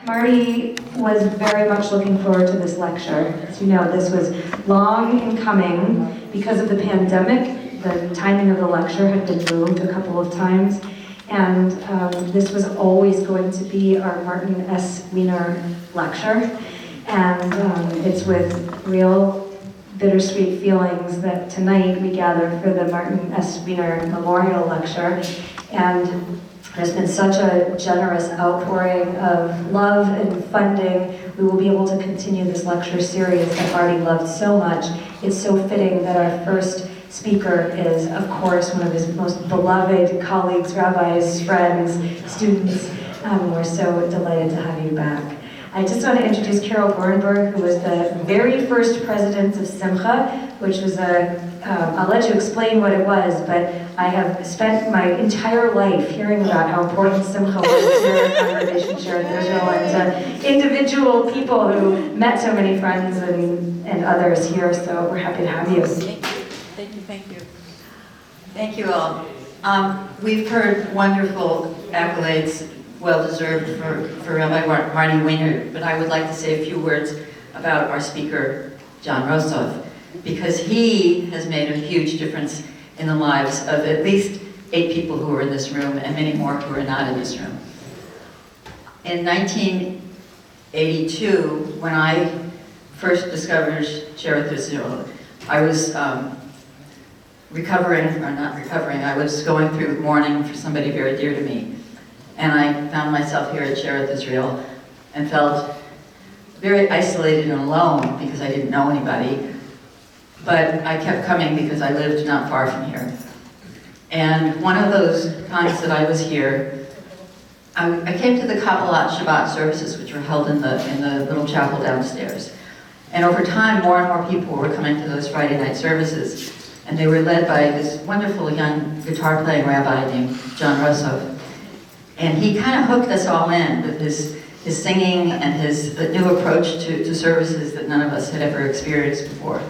Marty was very much looking forward to this lecture. As you know, this was long in coming. Because of the pandemic, the timing of the lecture had been moved a couple of times. And this was always going to be our Martin S. Weiner lecture. And it's with real bittersweet feelings that tonight we gather for the Martin S. Weiner Memorial Lecture. And there's been such a generous outpouring of love and funding. We will be able to continue this lecture series that Marty loved so much. It's so fitting that our first speaker is, of course, one of his most beloved colleagues, rabbis, friends, students. We're so delighted to have you back. I just want to introduce Carol Borenberg, who was the very first president of Simcha, which was I'll let you explain what it was, but I have spent my entire life hearing about how important Simcha was to our congregation Shared Israel and to individual people who met so many friends and others here, so we're happy to have you. Thank you. Thank you all. We've heard wonderful accolades, well-deserved for Rabbi Marty Weiner, but I would like to say a few words about our speaker, John Rosove, because he has made a huge difference in the lives of at least 8 people who are in this room and many more who are not in this room. In 1982, when I first discovered Shearith Israel, I was recovering, or not recovering, I was going through mourning for somebody very dear to me. And I found myself here at Shearith Israel and felt very isolated and alone because I didn't know anybody. But I kept coming because I lived not far from here. And one of those times that I was here, I came to the Kabbalat Shabbat services, which were held in the little chapel downstairs. And over time, more and more people were coming to those Friday night services. And they were led by this wonderful young guitar-playing rabbi named John Rosove. And he kind of hooked us all in with his singing and his new approach to services that none of us had ever experienced before.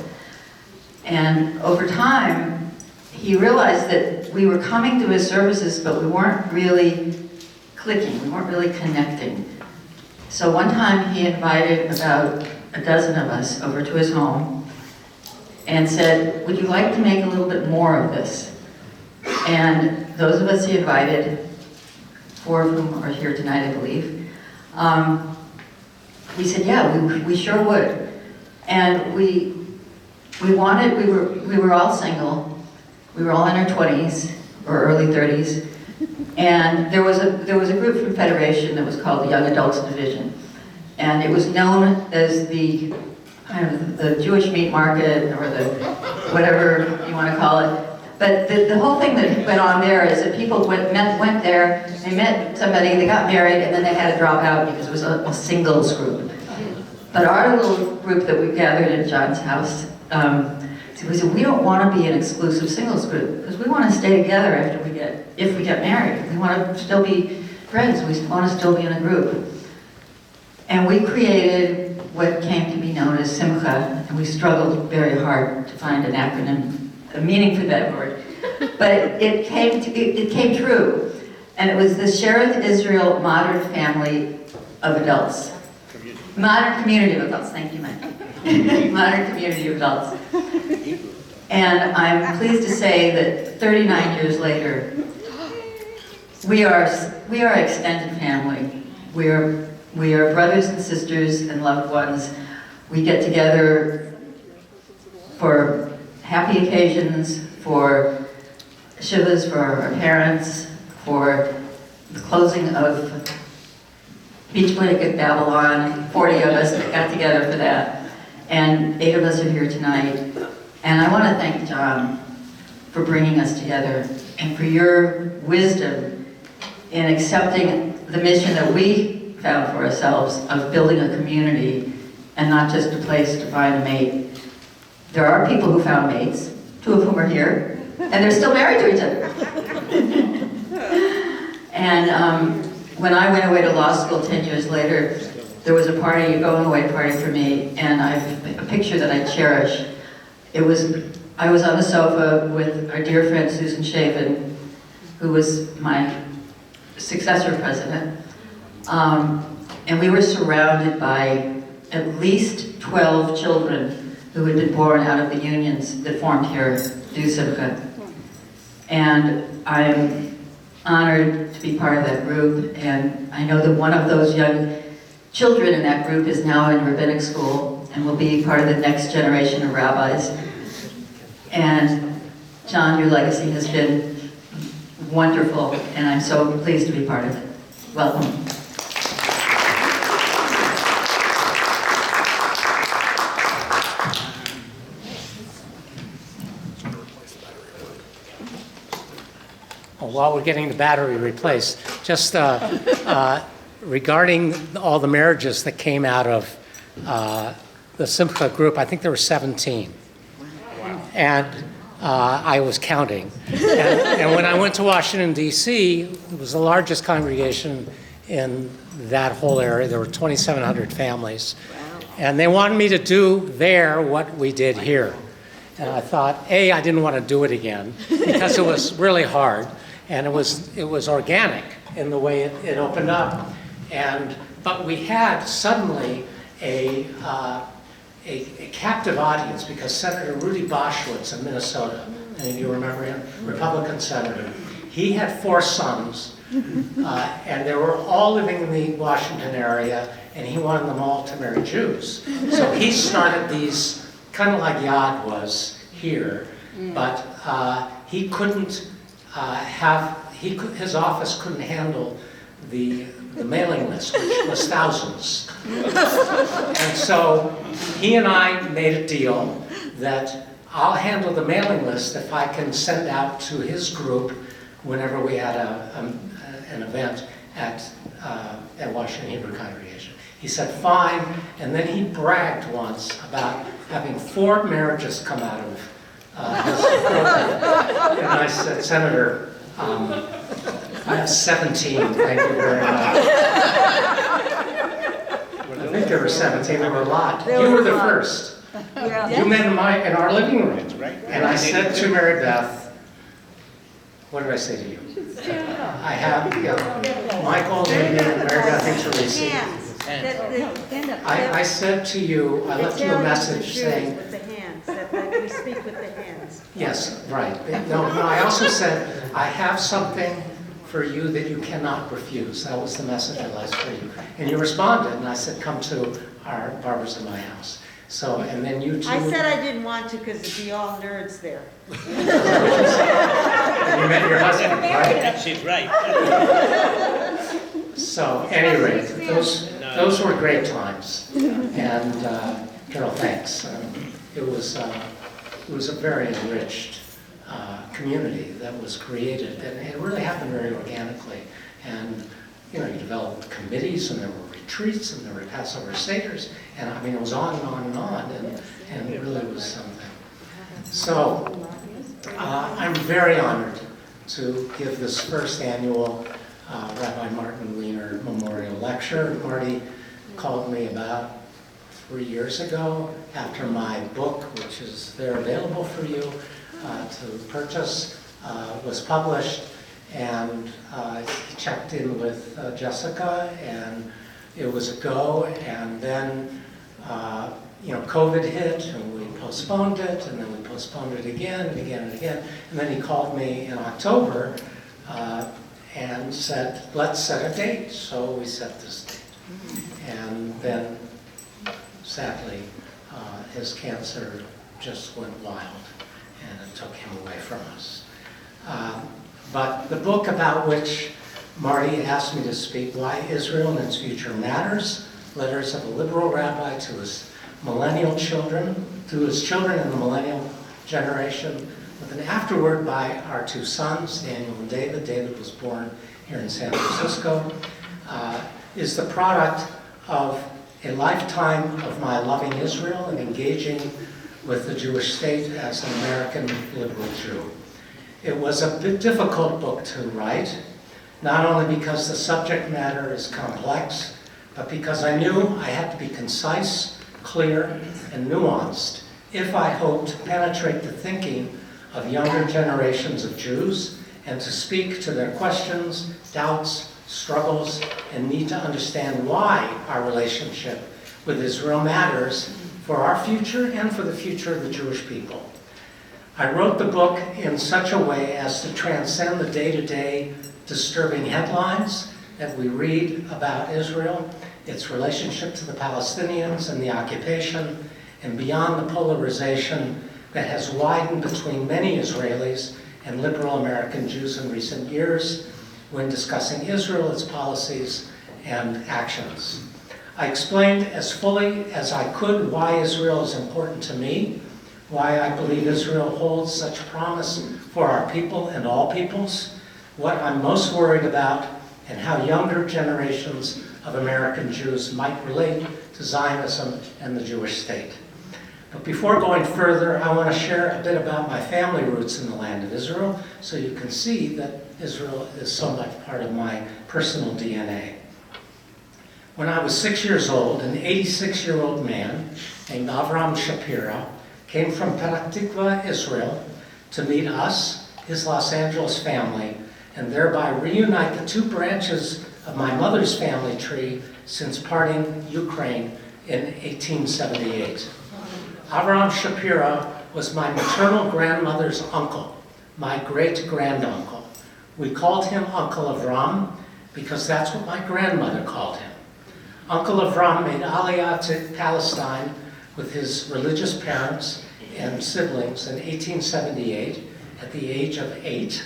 And over time, he realized that we were coming to his services, but we weren't really clicking, we weren't really connecting. So one time he invited about a dozen of us over to his home and said, would you like to make a little bit more of this? And those of us he invited, 4 of whom are here tonight, I believe, we said, yeah, we sure would. And we were all single. We were all in our 20s or early 30s. And there was a group from Federation that was called the Young Adults Division. And it was known as the Jewish meat market, or the whatever you want to call it. But the whole thing that went on there is that people went there, they met somebody, they got married, and then they had to drop out because it was a singles group. But our little group that we gathered in John's house, we said, we don't want to be an exclusive singles group, because we want to stay together if we get married. We want to still be friends, we want to still be in a group. And we created what came to be known as Simcha, and we struggled very hard to find an acronym, a meaning for that word. But it came true. And it was the Shearith Israel Modern Family of Adults. Modern Community of Adults, thank you, Mike. Modern Community of Adults. And I'm pleased to say that 39 years later, we are extended family. We are brothers and sisters and loved ones. We get together for happy occasions, for shivas for our parents, for the closing of Beach Clinic at Babylon. 40 of us got together for that. And 8 of us are here tonight. And I want to thank John for bringing us together and for your wisdom in accepting the mission that we found for ourselves of building a community and not just a place to find a mate. There are people who found mates, 2 of whom are here, and they're still married to each other. And when I went away to law school 10 years later, there was a party, a going away party for me, and I have a picture that I cherish. I was on the sofa with our dear friend Susan Shaven, who was my successor president. And we were surrounded by at least 12 children who had been born out of the unions that formed here, Du Simcha. And I'm honored to be part of that group, and I know that one of those young children in that group is now in rabbinic school and will be part of the next generation of rabbis. And John, your legacy has been wonderful, and I'm so pleased to be part of it. Welcome. While we're getting the battery replaced, just regarding all the marriages that came out of the Simcha Group, I think there were 17. Wow. And I was counting. And when I went to Washington, D.C., it was the largest congregation in that whole area. There were 2,700 families. Wow. And they wanted me to do there what we did here. And I thought, A, I didn't want to do it again because it was really hard. And it was organic in the way it opened up. But we had suddenly a captive audience because Senator Rudy Boschwitz of Minnesota, any of you remember him? Republican senator. He had 4 sons, and they were all living in the Washington area, and he wanted them all to marry Jews. So he started these, kind of like Yad was here, but he couldn't his office couldn't handle the mailing list, which was thousands. And so he and I made a deal that I'll handle the mailing list if I can send out to his group whenever we had an event at Washington Hebrew Congregation. He said, fine, and then he bragged once about having 4 marriages come out of his program. And I said, Senator, I have 17, thank you very much. I think there were 17, there were a lot. You were the first. Yeah. You met in our living room. And I said to Mary Beth, what did I say to you? I have, Michael, Lydia, and Mary Beth, and Teresa. I said to you, I left you a message saying, that we speak with the hands. Yes, right. No, I also said, I have something for you that you cannot refuse. That was the message I left for you. And you responded, and I said, come to our barbers in my house. So, and then you two... I said I didn't want to because it'd be all nerds there. You met your husband, right? She's right. So, at any rate, those were great times. And Carol, thanks. It was a very enriched community that was created, and it really happened very organically. And you developed committees, and there were retreats, and there were Passover Seders, and I mean it was on and on and on, and it really was something. So I'm very honored to give this first annual Rabbi Martin Weiner Memorial Lecture. Marty called me about 3 years ago after my book, which is there available for you to purchase, was published, and he checked in with Jessica, and it was a go, and then COVID hit, and we postponed it, and then we postponed it again and again and again, and then he called me in October and said, let's set a date. So we set this date, and then sadly, his cancer just went wild, and it took him away from us. But the book about which Marty asked me to speak, Why Israel and Its Future Matters, Letters of a Liberal Rabbi to His Millennial Children, to his children in the millennial generation, with an afterword by our 2 sons, Daniel and David. David was born here in San Francisco, is the product of a lifetime of my loving Israel and engaging with the Jewish state as an American liberal Jew. It was a bit difficult book to write, not only because the subject matter is complex, but because I knew I had to be concise, clear, and nuanced if I hoped to penetrate the thinking of younger generations of Jews and to speak to their questions, doubts, struggles, and need to understand why our relationship with Israel matters for our future and for the future of the Jewish people. I wrote the book in such a way as to transcend the day-to-day disturbing headlines that we read about Israel, its relationship to the Palestinians and the occupation, and beyond the polarization that has widened between many Israelis and liberal American Jews in recent years when discussing Israel, its policies, and actions. I explained as fully as I could why Israel is important to me, why I believe Israel holds such promise for our people and all peoples, what I'm most worried about, and how younger generations of American Jews might relate to Zionism and the Jewish state. But before going further, I want to share a bit about my family roots in the land of Israel, so you can see that Israel is so much part of my personal DNA. When I was 6 years old, an 86-year-old man named Avraham Shapiro came from Petah Tikva, Israel, to meet us, his Los Angeles family, and thereby reunite the two branches of my mother's family tree since parting Ukraine in 1878. Avraham Shapiro was my maternal grandmother's uncle, my great-granduncle. We called him Uncle Avraham because that's what my grandmother called him. Uncle Avraham made Aliyah to Palestine with his religious parents and siblings in 1878 at the age of 8,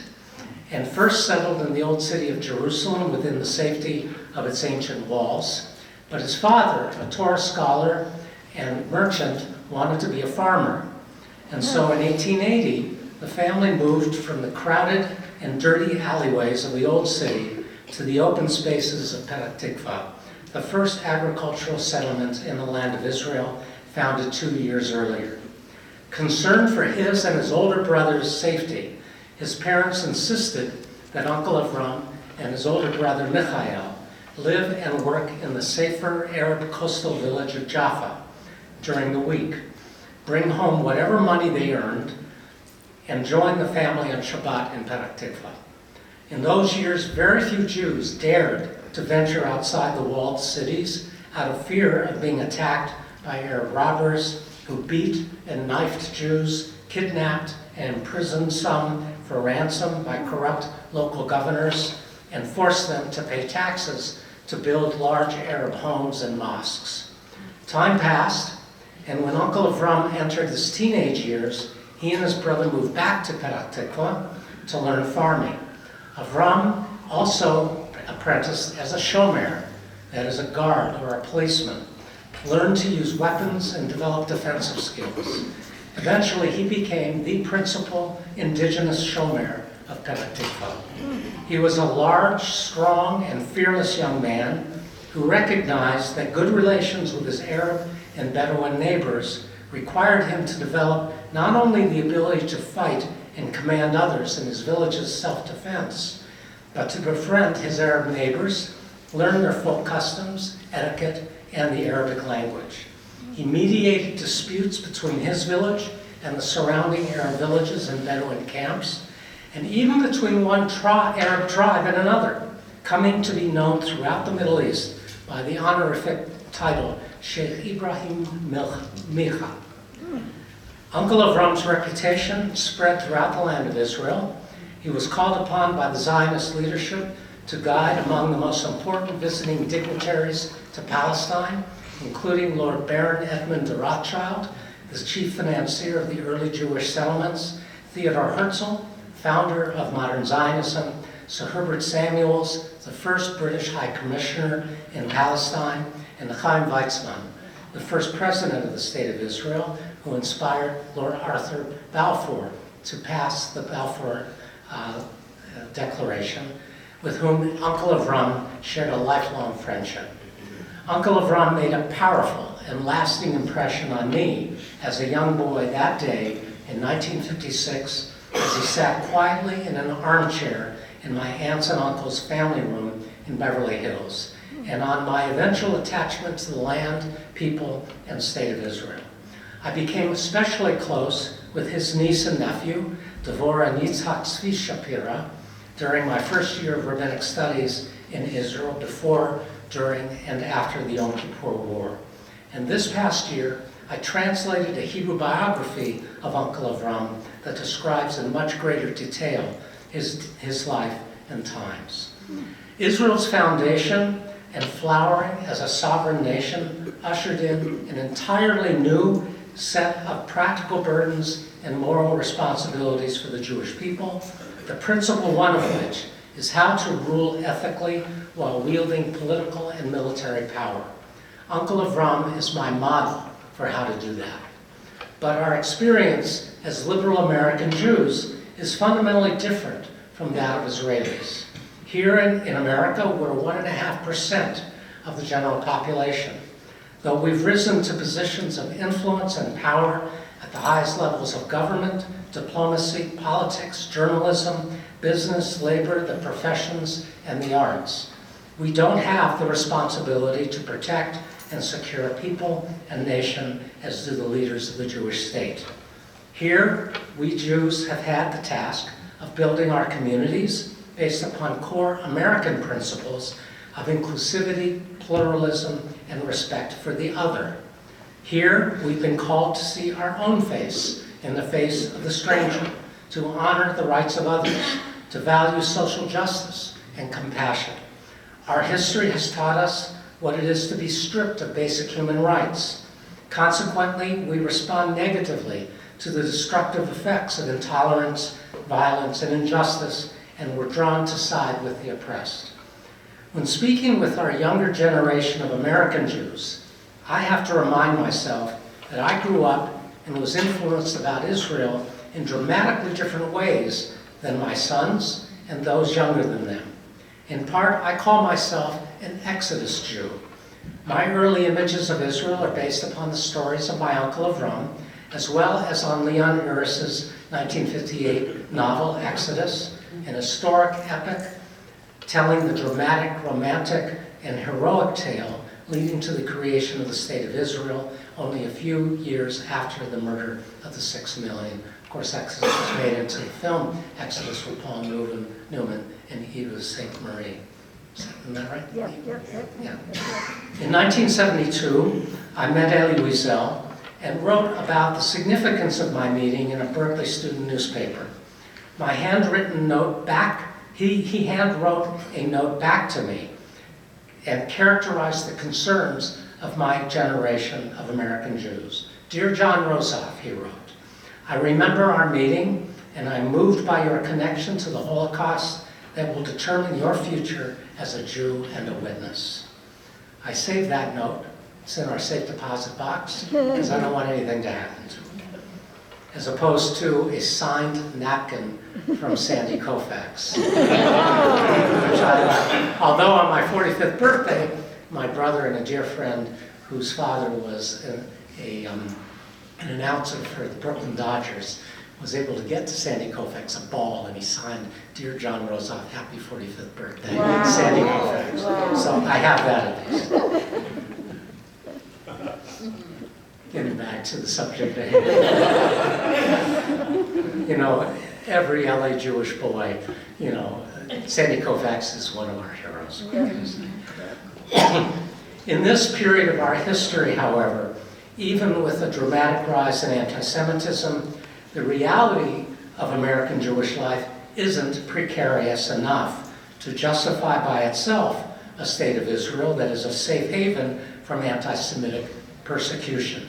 and first settled in the old city of Jerusalem within the safety of its ancient walls. But his father, a Torah scholar and merchant, wanted to be a farmer. And so in 1880, the family moved from the crowded and dirty alleyways of the old city to the open spaces of Petah Tikva, the first agricultural settlement in the land of Israel, founded 2 years earlier. Concerned for his and his older brother's safety, his parents insisted that Uncle Avraham and his older brother Michael live and work in the safer Arab coastal village of Jaffa during the week, bring home whatever money they earned, and join the family on Shabbat in Petah Tikva. In those years, very few Jews dared to venture outside the walled cities out of fear of being attacked by Arab robbers who beat and knifed Jews, kidnapped and imprisoned some for ransom by corrupt local governors, and forced them to pay taxes to build large Arab homes and mosques. Time passed, and when Uncle Avraham entered his teenage years, he and his brother moved back to Petah Tikva to learn farming. Avraham also apprenticed as a shomer, that is a guard or a policeman, learned to use weapons and develop defensive skills. Eventually, he became the principal indigenous shomer of Petah Tikva. He was a large, strong, and fearless young man who recognized that good relations with his Arab and Bedouin neighbors required him to develop not only the ability to fight and command others in his village's self-defense, but to befriend his Arab neighbors, learn their folk customs, etiquette, and the Arabic language. He mediated disputes between his village and the surrounding Arab villages and Bedouin camps, and even between one Arab tribe and another, coming to be known throughout the Middle East by the honorific title Sheikh Ibrahim Micha. Uncle Avram's reputation spread throughout the land of Israel. He was called upon by the Zionist leadership to guide among the most important visiting dignitaries to Palestine, including Lord Baron Edmund de Rothschild, the chief financier of the early Jewish settlements, Theodor Herzl, founder of modern Zionism, Sir Herbert Samuels, the first British High Commissioner in Palestine, and Chaim Weizmann, the first president of the State of Israel, who inspired Lord Arthur Balfour to pass the Balfour Declaration, with whom Uncle Avram shared a lifelong friendship. Uncle Avram made a powerful and lasting impression on me as a young boy that day in 1956 as he sat quietly in an armchair in my aunts and uncle's family room in Beverly Hills, and on my eventual attachment to the land, people, and state of Israel. I became especially close with his niece and nephew, Devorah and Yitzhak Tzvi Shapira, during my first year of rabbinic studies in Israel before, during, and after the Yom Kippur War. And this past year, I translated a Hebrew biography of Uncle Avraham that describes in much greater detail his life and times. Israel's foundation and flowering as a sovereign nation ushered in an entirely new set of practical burdens and moral responsibilities for the Jewish people, the principal one of which is how to rule ethically while wielding political and military power. Uncle Avraham is my model for how to do that. But our experience as liberal American Jews is fundamentally different from that of Israelis. Here in America, we're 1.5% of the general population. Though we've risen to positions of influence and power at the highest levels of government, diplomacy, politics, journalism, business, labor, the professions, and the arts, we don't have the responsibility to protect and secure people and nation as do the leaders of the Jewish state. Here, we Jews have had the task of building our communities based upon core American principles of inclusivity, pluralism, and respect for the other. Here, we've been called to see our own face in the face of the stranger, to honor the rights of others, to value social justice and compassion. Our history has taught us what it is to be stripped of basic human rights. Consequently, we respond negatively to the destructive effects of intolerance, violence, and injustice, and we're drawn to side with the oppressed. When speaking with our younger generation of American Jews, I have to remind myself that I grew up and was influenced about Israel in dramatically different ways than my sons and those younger than them. In part, I call myself an Exodus Jew. My early images of Israel are based upon the stories of my Uncle Avraham, as well as on Leon Uris's 1958 novel Exodus, an historic epic telling the dramatic, romantic, and heroic tale leading to the creation of the State of Israel only a few years after the murder of the 6 million. Of course, Exodus was made into the film Exodus with Paul Newman and Eva St. Marie. Isn't that right? Yeah. In 1972, I met Elie Wiesel and wrote about the significance of my meeting in a Berkeley student newspaper. My handwritten note back, he hand wrote a note back to me and characterized the concerns of my generation of American Jews. Dear John Rosove, he wrote, I remember our meeting and I'm moved by your connection to the Holocaust that will determine your future as a Jew and a witness. I saved that note. It's in our safe deposit box because I don't want anything to happen to it. As opposed to a signed napkin from Sandy Koufax. Although on my 45th birthday, my brother and a dear friend whose father was an announcer for the Brooklyn Dodgers was able to get to Sandy Koufax a ball, and he signed, Dear John Rosove, happy 45th birthday, Sandy Koufax. Wow. So I have that at least. Getting back to the subject at hand. You know, every LA Jewish boy, you know, Sandy Koufax is one of our heroes. In this period of our history, however, even with a dramatic rise in anti-Semitism, the reality of American Jewish life isn't precarious enough to justify by itself a state of Israel that is a safe haven from anti-Semitic persecution.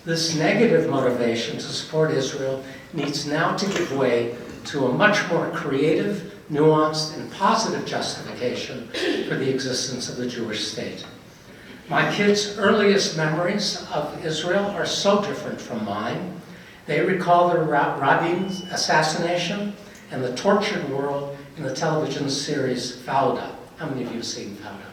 This negative motivation to support Israel needs now to give way to a much more creative, nuanced, and positive justification for the existence of the Jewish state. My kids' earliest memories of Israel are so different from mine. They recall the Rabin's assassination and the tortured world in the television series Fauda. How many of you have seen Fauda?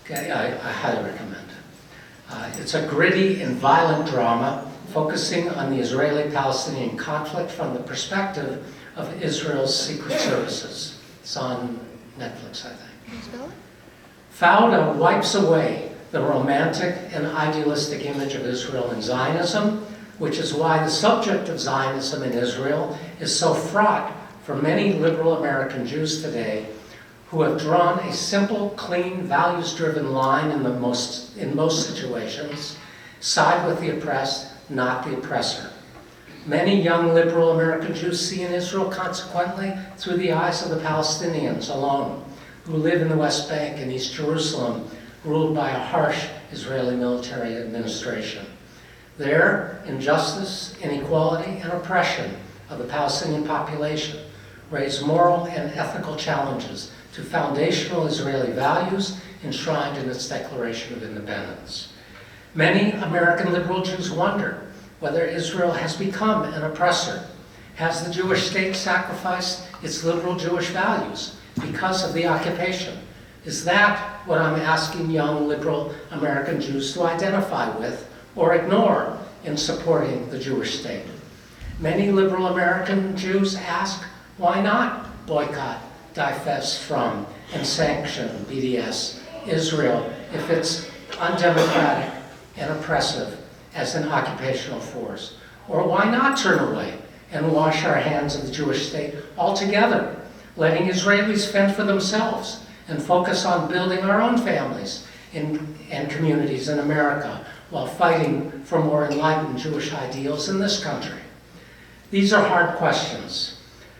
Okay, I highly recommend it. It's a gritty and violent drama focusing on the Israeli-Palestinian conflict from the perspective of Israel's secret services. It's on Netflix, I think. Fauda wipes away the romantic and idealistic image of Israel and Zionism, which is why the subject of Zionism in Israel is so fraught for many liberal American Jews today who have drawn a simple, clean, values-driven line in most situations, side with the oppressed, not the oppressor. Many young liberal American Jews see in Israel, consequently, through the eyes of the Palestinians alone, who live in the West Bank and East Jerusalem, ruled by a harsh Israeli military administration. There, injustice, inequality, and oppression of the Palestinian population raise moral and ethical challenges to foundational Israeli values enshrined in its Declaration of Independence. Many American liberal Jews wonder whether Israel has become an oppressor. Has the Jewish state sacrificed its liberal Jewish values because of the occupation? Is that what I'm asking young liberal American Jews to identify with or ignore in supporting the Jewish state? Many liberal American Jews ask, why not boycott, divest from, and sanction BDS Israel if it's undemocratic and oppressive as an occupational force? Or why not turn away and wash our hands of the Jewish state altogether, letting Israelis fend for themselves and focus on building our own families and communities in America while fighting for more enlightened Jewish ideals in this country? These are hard questions.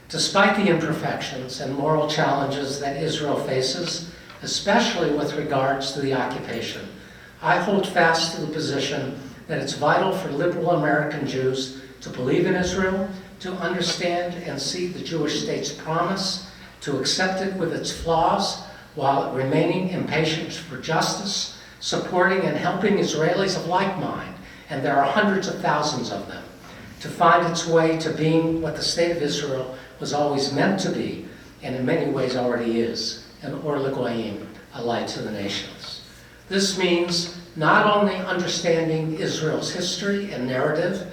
Despite the imperfections and moral challenges that Israel faces, especially with regards to the occupation, I hold fast to the position that it's vital for liberal American Jews to believe in Israel, to understand and see the Jewish state's promise, to accept it with its flaws, while remaining impatient for justice, supporting and helping Israelis of like mind, and there are hundreds of thousands of them, to find its way to being what the state of Israel was always meant to be, and in many ways already is, an Or L'Goyim, a light to the nations. This means not only understanding Israel's history and narrative,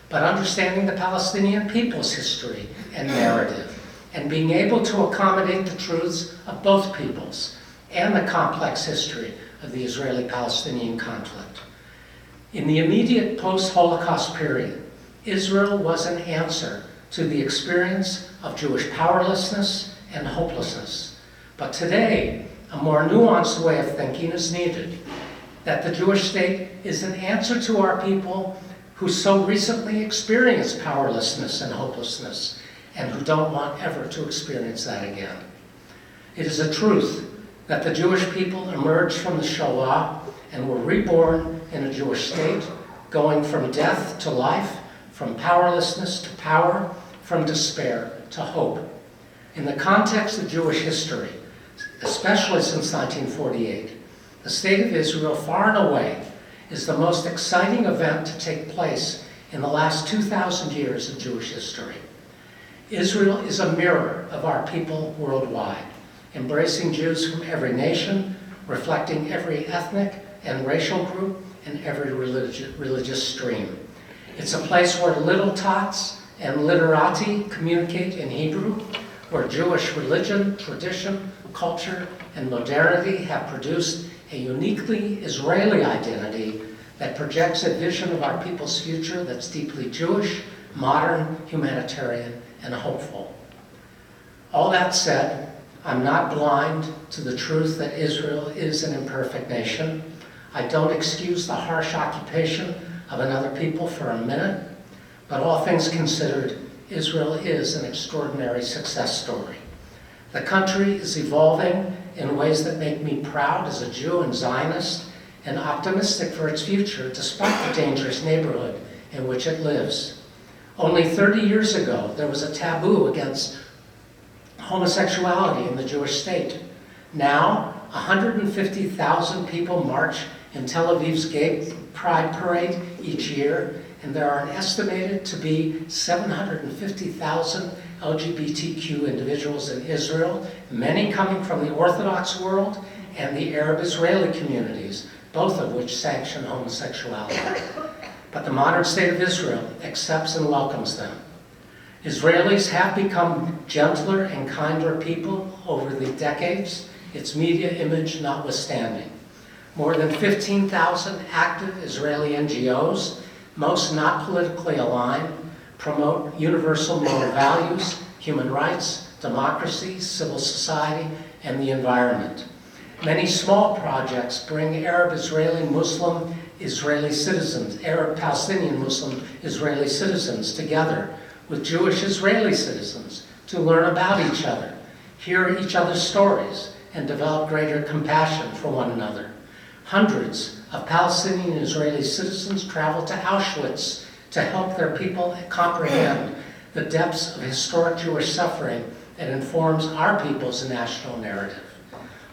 but understanding the Palestinian people's history and narrative, and being able to accommodate the truths of both peoples and the complex history of the Israeli-Palestinian conflict. In the immediate post-Holocaust period, Israel was an answer to the experience of Jewish powerlessness and hopelessness. But today, a more nuanced way of thinking is needed, that the Jewish state is an answer to our people who so recently experienced powerlessness and hopelessness, and who don't want ever to experience that again. It is a truth that the Jewish people emerged from the Shoah and were reborn in a Jewish state, going from death to life, from powerlessness to power, from despair to hope. In the context of Jewish history, especially since 1948, the state of Israel, far and away, is the most exciting event to take place in the last 2,000 years of Jewish history. Israel is a mirror of our people worldwide, embracing Jews from every nation, reflecting every ethnic and racial group and every religious stream. It's a place where little tots and literati communicate in Hebrew, where Jewish religion, tradition, culture, and modernity have produced a uniquely Israeli identity that projects a vision of our people's future that's deeply Jewish, modern, humanitarian, and hopeful. All that said, I'm not blind to the truth that Israel is an imperfect nation. I don't excuse the harsh occupation of another people for a minute, but all things considered, Israel is an extraordinary success story. The country is evolving in ways that make me proud as a Jew and Zionist, and optimistic for its future despite the dangerous neighborhood in which it lives. Only 30 years ago, there was a taboo against homosexuality in the Jewish state. Now, 150,000 people march in Tel Aviv's Gay Pride Parade each year, and there are an estimated to be 750,000 LGBTQ individuals in Israel, many coming from the Orthodox world and the Arab Israeli communities, both of which sanction homosexuality. But the modern state of Israel accepts and welcomes them. Israelis have become gentler and kinder people over the decades, its media image notwithstanding. More than 15,000 active Israeli NGOs, most not politically aligned, promote universal moral values, human rights, democracy, civil society, and the environment. Many small projects bring Arab, Israeli, Muslim, Israeli citizens, Arab, Palestinian, Muslim, Israeli citizens together with Jewish Israeli citizens to learn about each other, hear each other's stories, and develop greater compassion for one another. Hundreds of Palestinian Israeli citizens travel to Auschwitz to help their people comprehend the depths of historic Jewish suffering that informs our people's national narrative.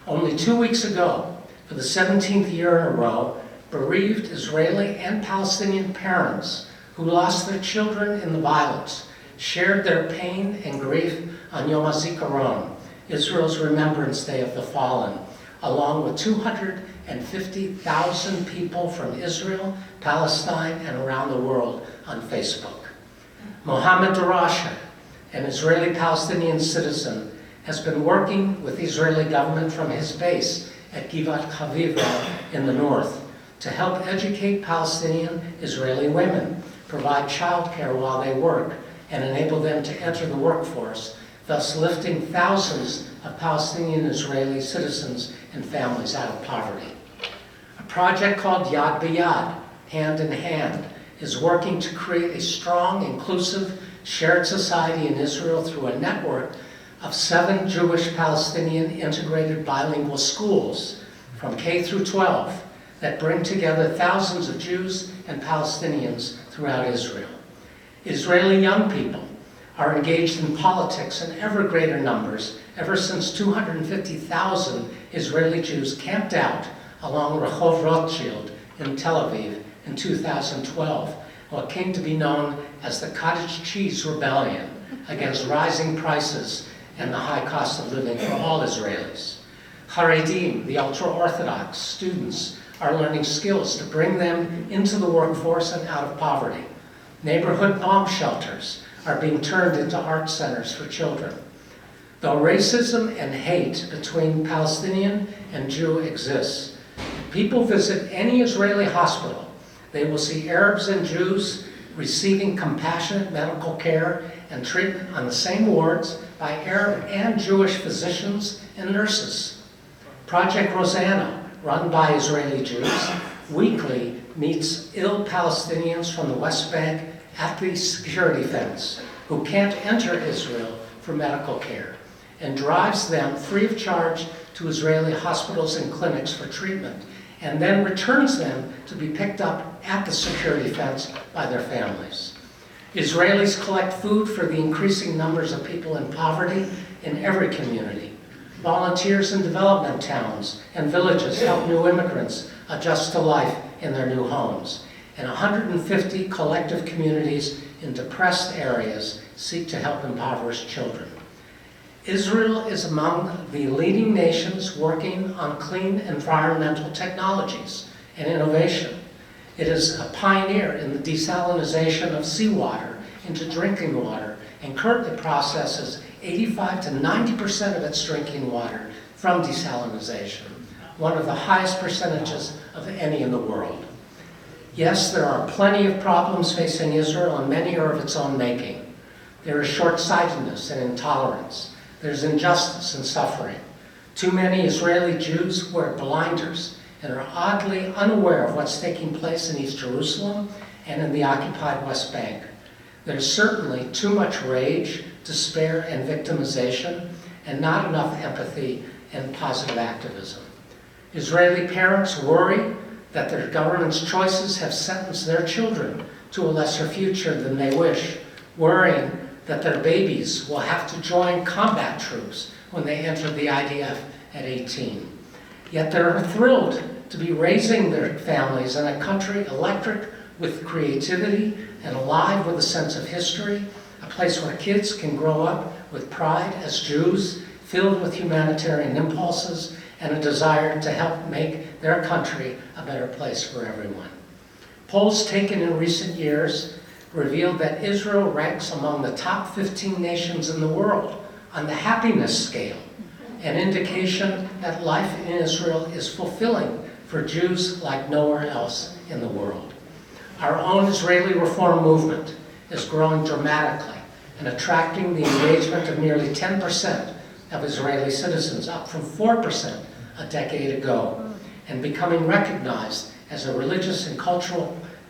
Only 2 weeks ago, for the 17th year in a row, bereaved Israeli and Palestinian parents who lost their children in the violence shared their pain and grief on Yom HaZikaron, Israel's Remembrance Day of the Fallen, along with 250,000 people from Israel, Palestine, and around the world on Facebook. Mohammed Darasha, an Israeli-Palestinian citizen, has been working with the Israeli government from his base at Givat Chaviva in the north to help educate Palestinian Israeli women, provide childcare while they work, and enable them to enter the workforce, thus lifting thousands of Palestinian Israeli citizens and families out of poverty. A project called Yad Bayad, Hand in Hand, is working to create a strong, inclusive, shared society in Israel through a network of 7 Jewish-Palestinian integrated bilingual schools from K through 12 that bring together thousands of Jews and Palestinians throughout Israel. Israeli young people are engaged in politics in ever greater numbers ever since 250,000 Israeli Jews camped out along Rehov Rothschild in Tel Aviv in 2012, what came to be known as the Cottage Cheese Rebellion against rising prices and the high cost of living for all Israelis. Haredim, the ultra-Orthodox students, are learning skills to bring them into the workforce and out of poverty. Neighborhood bomb shelters are being turned into art centers for children. Though racism and hate between Palestinian and Jew exists, if people visit any Israeli hospital, they will see Arabs and Jews receiving compassionate medical care and treatment on the same wards by Arab and Jewish physicians and nurses. Project Rosanna, run by Israeli Jews, weekly meets ill Palestinians from the West Bank at the security fence who can't enter Israel for medical care and drives them free of charge to Israeli hospitals and clinics for treatment, and then returns them to be picked up at the security fence by their families. Israelis collect food for the increasing numbers of people in poverty in every community. Volunteers in development towns and villages help new immigrants adjust to life in their new homes. And 150 collective communities in depressed areas seek to help impoverished children. Israel is among the leading nations working on clean environmental technologies and innovation. It is a pioneer in the desalinization of seawater into drinking water and currently processes 85 to 90% of its drinking water from desalinization, one of the highest percentages of any in the world. Yes, there are plenty of problems facing Israel, and many are of its own making. There is short-sightedness and intolerance. There's injustice and suffering. Too many Israeli Jews wear blinders and are oddly unaware of what's taking place in East Jerusalem and in the occupied West Bank. There's certainly too much rage, despair, and victimization, and not enough empathy and positive activism. Israeli parents worry that their government's choices have sentenced their children to a lesser future than they wish, worrying that their babies will have to join combat troops when they enter the IDF at 18. Yet they're thrilled to be raising their families in a country electric with creativity and alive with a sense of history, a place where kids can grow up with pride as Jews, filled with humanitarian impulses and a desire to help make their country a better place for everyone. Polls taken in recent years revealed that Israel ranks among the top 15 nations in the world on the happiness scale, an indication that life in Israel is fulfilling for Jews like nowhere else in the world. Our own Israeli reform movement is growing dramatically and attracting the engagement of nearly 10% of Israeli citizens, up from 4% a decade ago, and becoming recognized as a religious and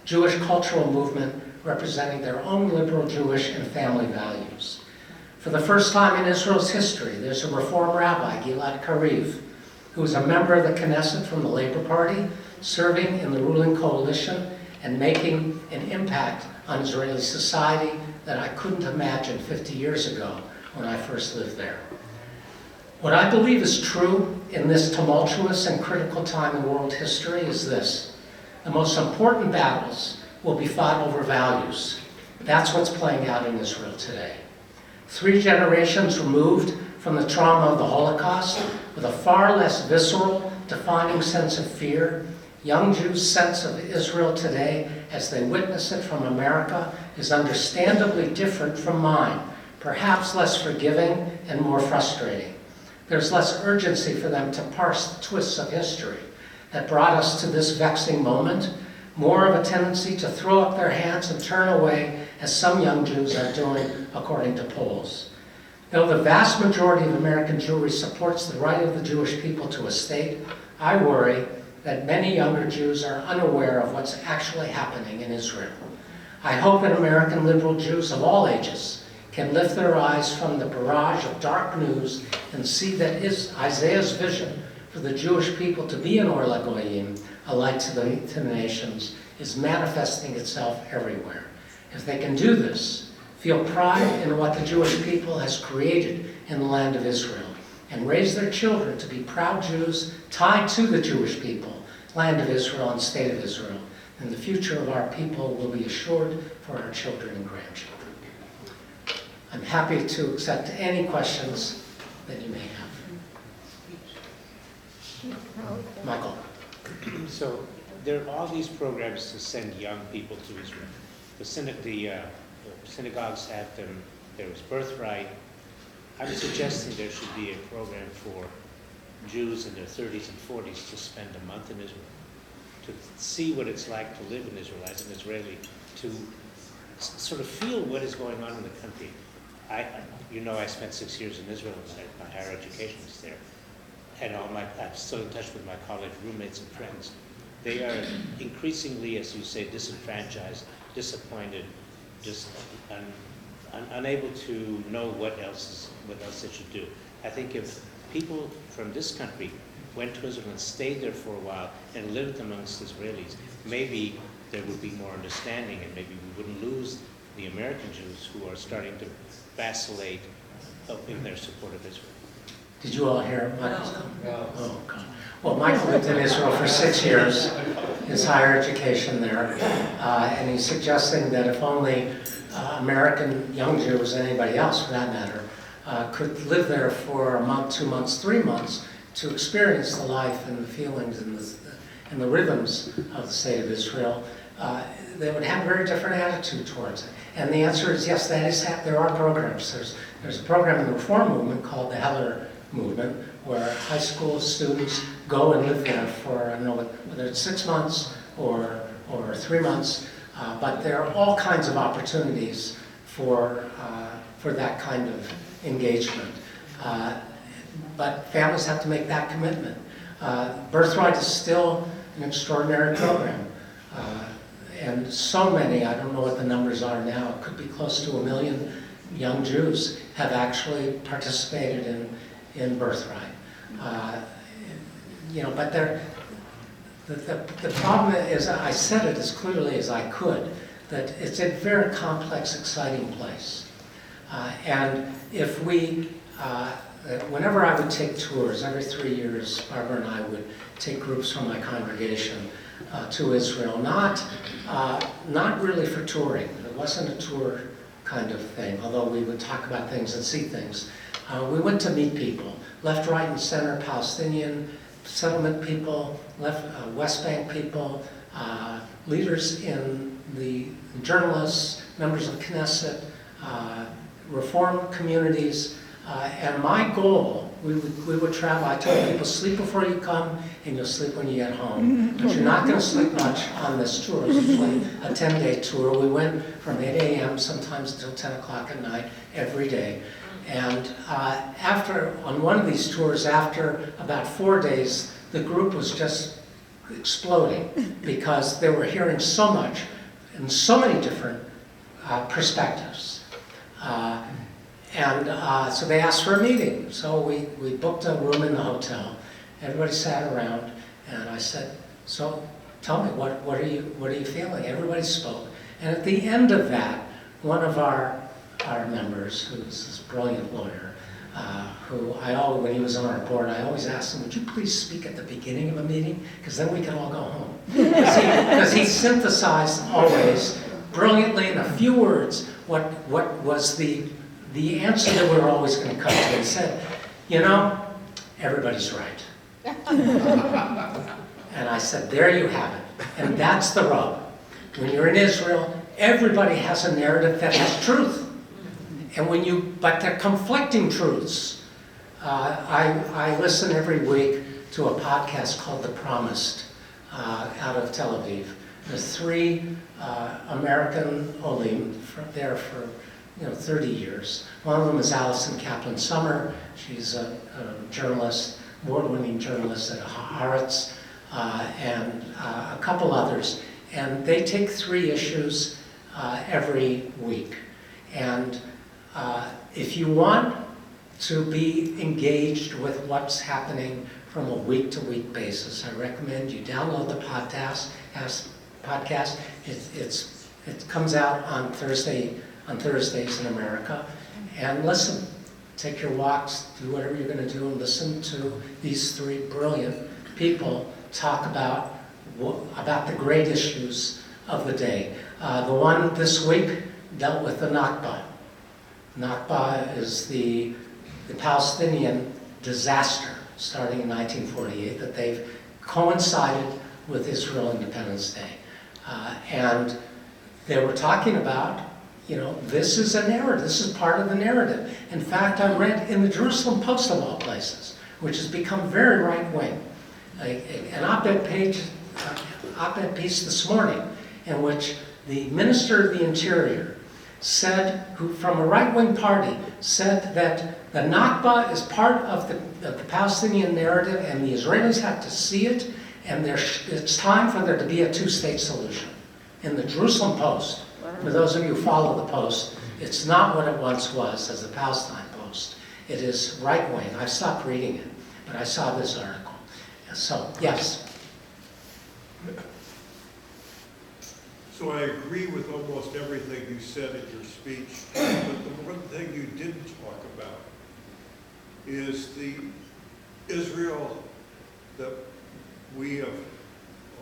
Jewish cultural movement representing their own liberal Jewish and family values. For the first time in Israel's history, there's a Reform rabbi, Gilad Kariv, who is a member of the Knesset from the Labor Party, serving in the ruling coalition and making an impact on Israeli society that I couldn't imagine 50 years ago when I first lived there. What I believe is true in this tumultuous and critical time in world history is this: the most important battles will be fought over values. That's what's playing out in Israel today. 3 generations removed from the trauma of the Holocaust, with a far less visceral, defining sense of fear, young Jews' sense of Israel today, as they witness it from America, is understandably different from mine, perhaps less forgiving and more frustrating. There's less urgency for them to parse the twists of history that brought us to this vexing moment, more of a tendency to throw up their hands and turn away, as some young Jews are doing, according to polls. Though the vast majority of American Jewry supports the right of the Jewish people to a state, I worry that many younger Jews are unaware of what's actually happening in Israel. I hope that American liberal Jews of all ages can lift their eyes from the barrage of dark news and see that Isaiah's vision for the Jewish people to be an Or LaGoyim, a light to the nations, is manifesting itself everywhere. If they can do this, feel pride in what the Jewish people has created in the land of Israel, and raise their children to be proud Jews tied to the Jewish people, land of Israel and state of Israel, then the future of our people will be assured for our children and grandchildren. I'm happy to accept any questions that you may have. Michael. So there are all these programs to send young people to Israel. The synagogues have them. There is Birthright. I'm suggesting there should be a program for Jews in their 30s and 40s to spend a month in Israel, to see what it's like to live in Israel as an Israeli, to sort of feel what is going on in the country. I spent 6 years in Israel, and my higher education was there. And I'm still in touch with my college roommates and friends. They are increasingly, as you say, disenfranchised, disappointed, just unable to know what else they should do. I think if people from this country went to Israel and stayed there for a while and lived amongst Israelis, maybe there would be more understanding, and maybe we wouldn't lose the American Jews who are starting to vacillate in their support of Israel. Did you all hear Michael's comment? No. Oh, God. Well, Michael lived in Israel for 6 years, his higher education there, and he's suggesting that if only American young Jews, anybody else for that matter, could live there for a month, 2 months, 3 months, to experience the life and the feelings and the rhythms of the state of Israel, they would have a very different attitude towards it. And the answer is yes, there are programs. There's a program in the Reform movement called the Heller Movement, where high school students go and live there for, I don't know whether it's 6 months or 3 months, but there are all kinds of opportunities for that kind of engagement. But families have to make that commitment. Birthright is still an extraordinary program. And so many, I don't know what the numbers are now, it could be close to 1 million young Jews have actually participated in Birthright. But the problem is, I said it as clearly as I could, that it's a very complex, exciting place. And if whenever I would take tours, every 3 years, Barbara and I would take groups from my congregation to Israel, not really for touring. It wasn't a tour kind of thing, although we would talk about things and see things. We went to meet people, left, right, and center, Palestinian settlement people, West Bank people, leaders in the journalists, members of Knesset, Reform communities, and my goal, we would travel. I told people, sleep before you come, and you'll sleep when you get home. But you're not going to sleep much on this tour. It's usually a 10-day tour. We went from 8 a.m. sometimes until 10 o'clock at night every day. And on one of these tours, after about 4 days, the group was just exploding because they were hearing so much and so many different perspectives. So they asked for a meeting. So we booked a room in the hotel. Everybody sat around, and I said, so tell me, what are you feeling? Everybody spoke. And at the end of that, one of our members, who's this brilliant lawyer, when he was on our board, I always asked him, would you please speak at the beginning of a meeting? Because then we can all go home. Because he synthesized always, brilliantly, in a few words, what was the answer that we were always going to come to. He said, everybody's right. And I said, there you have it. And that's the rub. When you're in Israel, everybody has a narrative that has truth. But they're conflicting truths. I listen every week to a podcast called The Promised out of Tel Aviv. There's 3 American Olim there for 30 years. One of them is Alison Kaplan-Summer. She's a journalist, award-winning journalist at Haaretz, and a couple others. And they take 3 issues every week. And if you want to be engaged with what's happening from a week-to-week basis, I recommend you download the podcast. It comes out on Thursdays in America, and listen. Take your walks, do whatever you're going to do, and listen to these 3 brilliant people talk about the great issues of the day. The one this week dealt with the Nakba. Nakba is the Palestinian disaster starting in 1948 that they've coincided with Israel Independence Day. And they were talking about, this is a narrative, this is part of the narrative. In fact, I read in the Jerusalem Post of all places, which has become very right-wing, an op-ed piece this morning in which the Minister of the Interior said, from a right-wing party, said that the Nakba is part of the Palestinian narrative and the Israelis have to see it, and it's time for there to be a 2-state solution. In the Jerusalem Post, for those of you who follow the Post, it's not what it once was as the Palestine Post. It is right-wing. I've stopped reading it, but I saw this article. So, yes. So I agree with almost everything you said in your speech, but the one thing you didn't talk about is the Israel that we of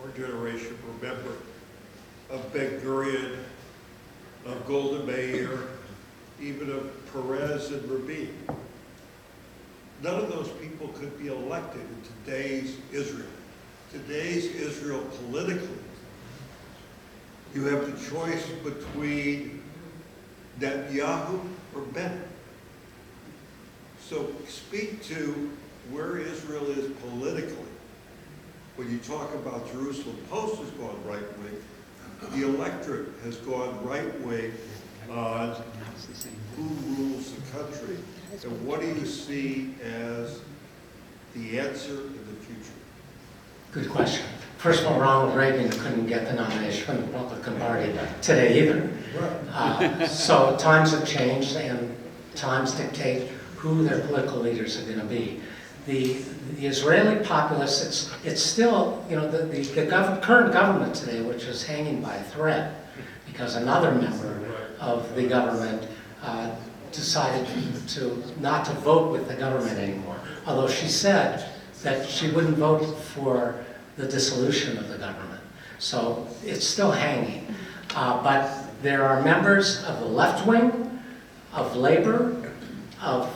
our generation remember, of Ben-Gurion, of Golda Meir, even of Perez and Rabin. None of those people could be elected in today's Israel. Today's Israel politically, you have the choice between Netanyahu or Bennett. So speak to where Israel is politically. When you talk about Jerusalem Post has gone right-wing, the electorate has gone right-wing on who rules the country, and what do you see as the answer in the future? Good question. First of all, Ronald Reagan couldn't get the nomination from the Republican Party today either. So times have changed, and times dictate who their political leaders are going to be. The Israeli populace, it's still, the current government today, which is hanging by a thread, because another member of the government decided not to vote with the government anymore. Although she said that she wouldn't vote for the dissolution of the government. So it's still hanging. But there are members of the left wing, of labor, of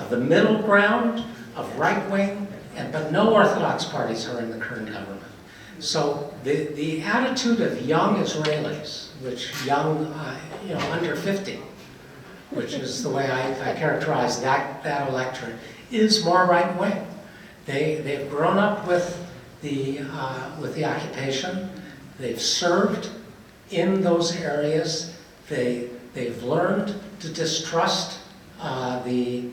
the middle ground, of right wing, but no Orthodox parties are in the current government. So the attitude of young Israelis, under 50, which is the way I characterize that electorate, is more right wing. They've grown up with the occupation. They've served in those areas. They've learned to distrust the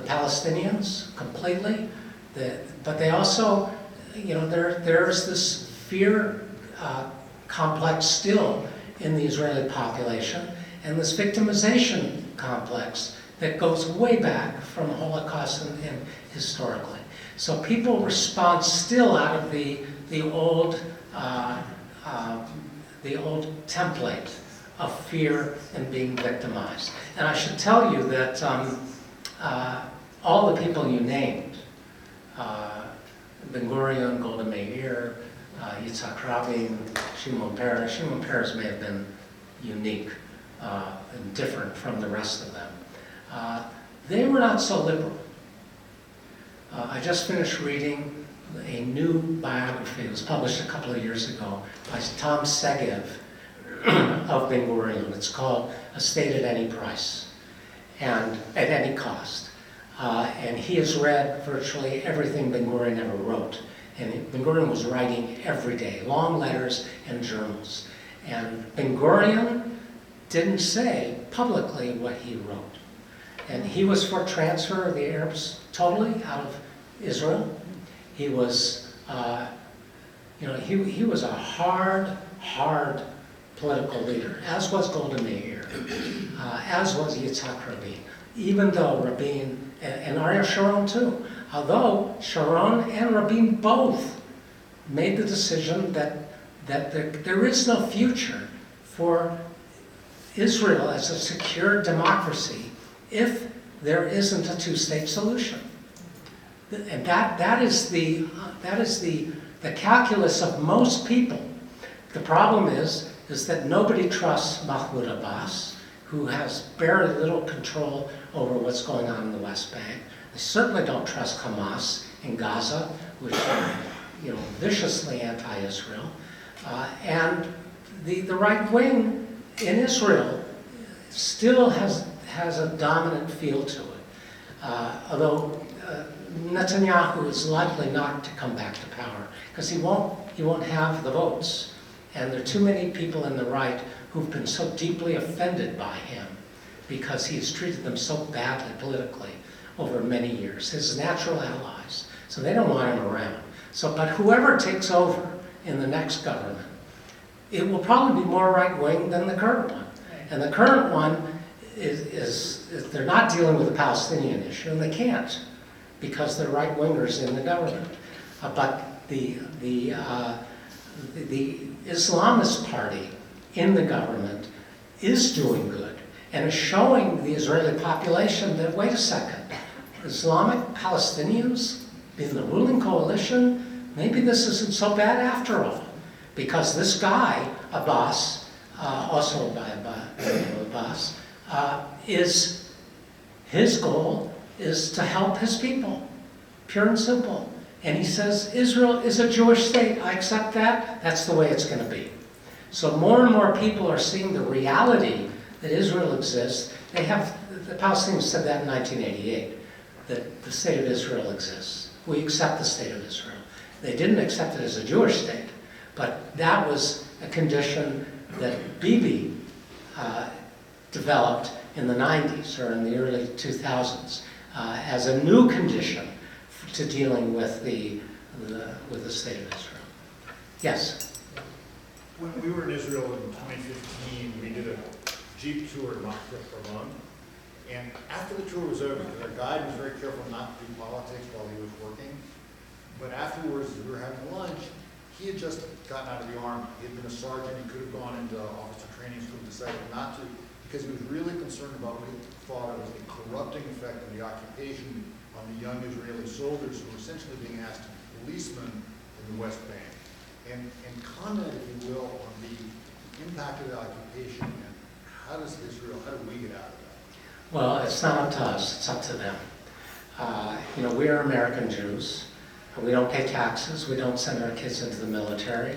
Palestinians completely. But they also, there's this fear complex still in the Israeli population, and this victimization complex that goes way back from the Holocaust and historically. So people respond still out of the old template of fear and being victimized. And I should tell you that all the people you named, Ben Gurion, Golda Meir, Yitzhak Rabin, Shimon Peres. Shimon Peres may have been unique and different from the rest of them. They were not so liberal. I just finished reading a new biography. It was published a couple of years ago by Tom Segev of Ben Gurion. It's called A State at Any Price and at Any Cost. And he has read virtually everything Ben Gurion ever wrote. And Ben Gurion was writing every day, long letters and journals. And Ben Gurion didn't say publicly what he wrote. And he was for transfer of the Arabs totally out of Israel. He was, he was a hard political leader, as was Golda Meir, as was Yitzhak Rabin, even though Rabin, and Ariel Sharon too, although Sharon and Rabin both made the decision that there is no future for Israel as a secure democracy if there isn't a two-state solution. And that is the calculus of most people. The problem is that nobody trusts Mahmoud Abbas, who has very little control over what's going on in the West Bank. They certainly don't trust Hamas in Gaza, which are viciously anti-Israel. And the right wing in Israel still has a dominant feel to it. Although Netanyahu is likely not to come back to power because he won't have the votes. And there are too many people in the right who've been so deeply offended by him because he has treated them so badly politically over many years, his natural allies. So they don't want him around. But whoever takes over in the next government, it will probably be more right-wing than the current one. And the current one is they're not dealing with the Palestinian issue, and they can't, because they're right-wingers in the government. But the Islamist party in the government is doing good, and is showing the Israeli population that, wait a second, Islamic Palestinians in the ruling coalition, maybe this isn't so bad after all. Because this guy, Abbas, also by Abbas, his goal is to help his people, pure and simple. And he says, Israel is a Jewish state. I accept that. That's the way it's going to be. So more and more people are seeing the reality that Israel exists. The Palestinians said that in 1988, that the state of Israel exists. We accept the state of Israel. They didn't accept it as a Jewish state, but that was a condition that Bibi developed in the 90s or in the early 2000s as a new condition to dealing with the state of Israel. Yes? When we were in Israel in 2015, we did a Jeep tour in Ramon. And after the tour was over, because our guide was very careful not to do politics while he was working, but afterwards, as we were having lunch, he had just gotten out of the Army. He had been a sergeant. He could have gone into officer training school, decided not to, because he was really concerned about what he thought was a corrupting effect of the occupation on the young Israeli soldiers who were essentially being asked to be policemen in the West Bank. And comment, if you will, on the impact of the occupation and how do we get out of that? Well, it's not up to us, it's up to them. We are American Jews. We don't pay taxes, we don't send our kids into the military,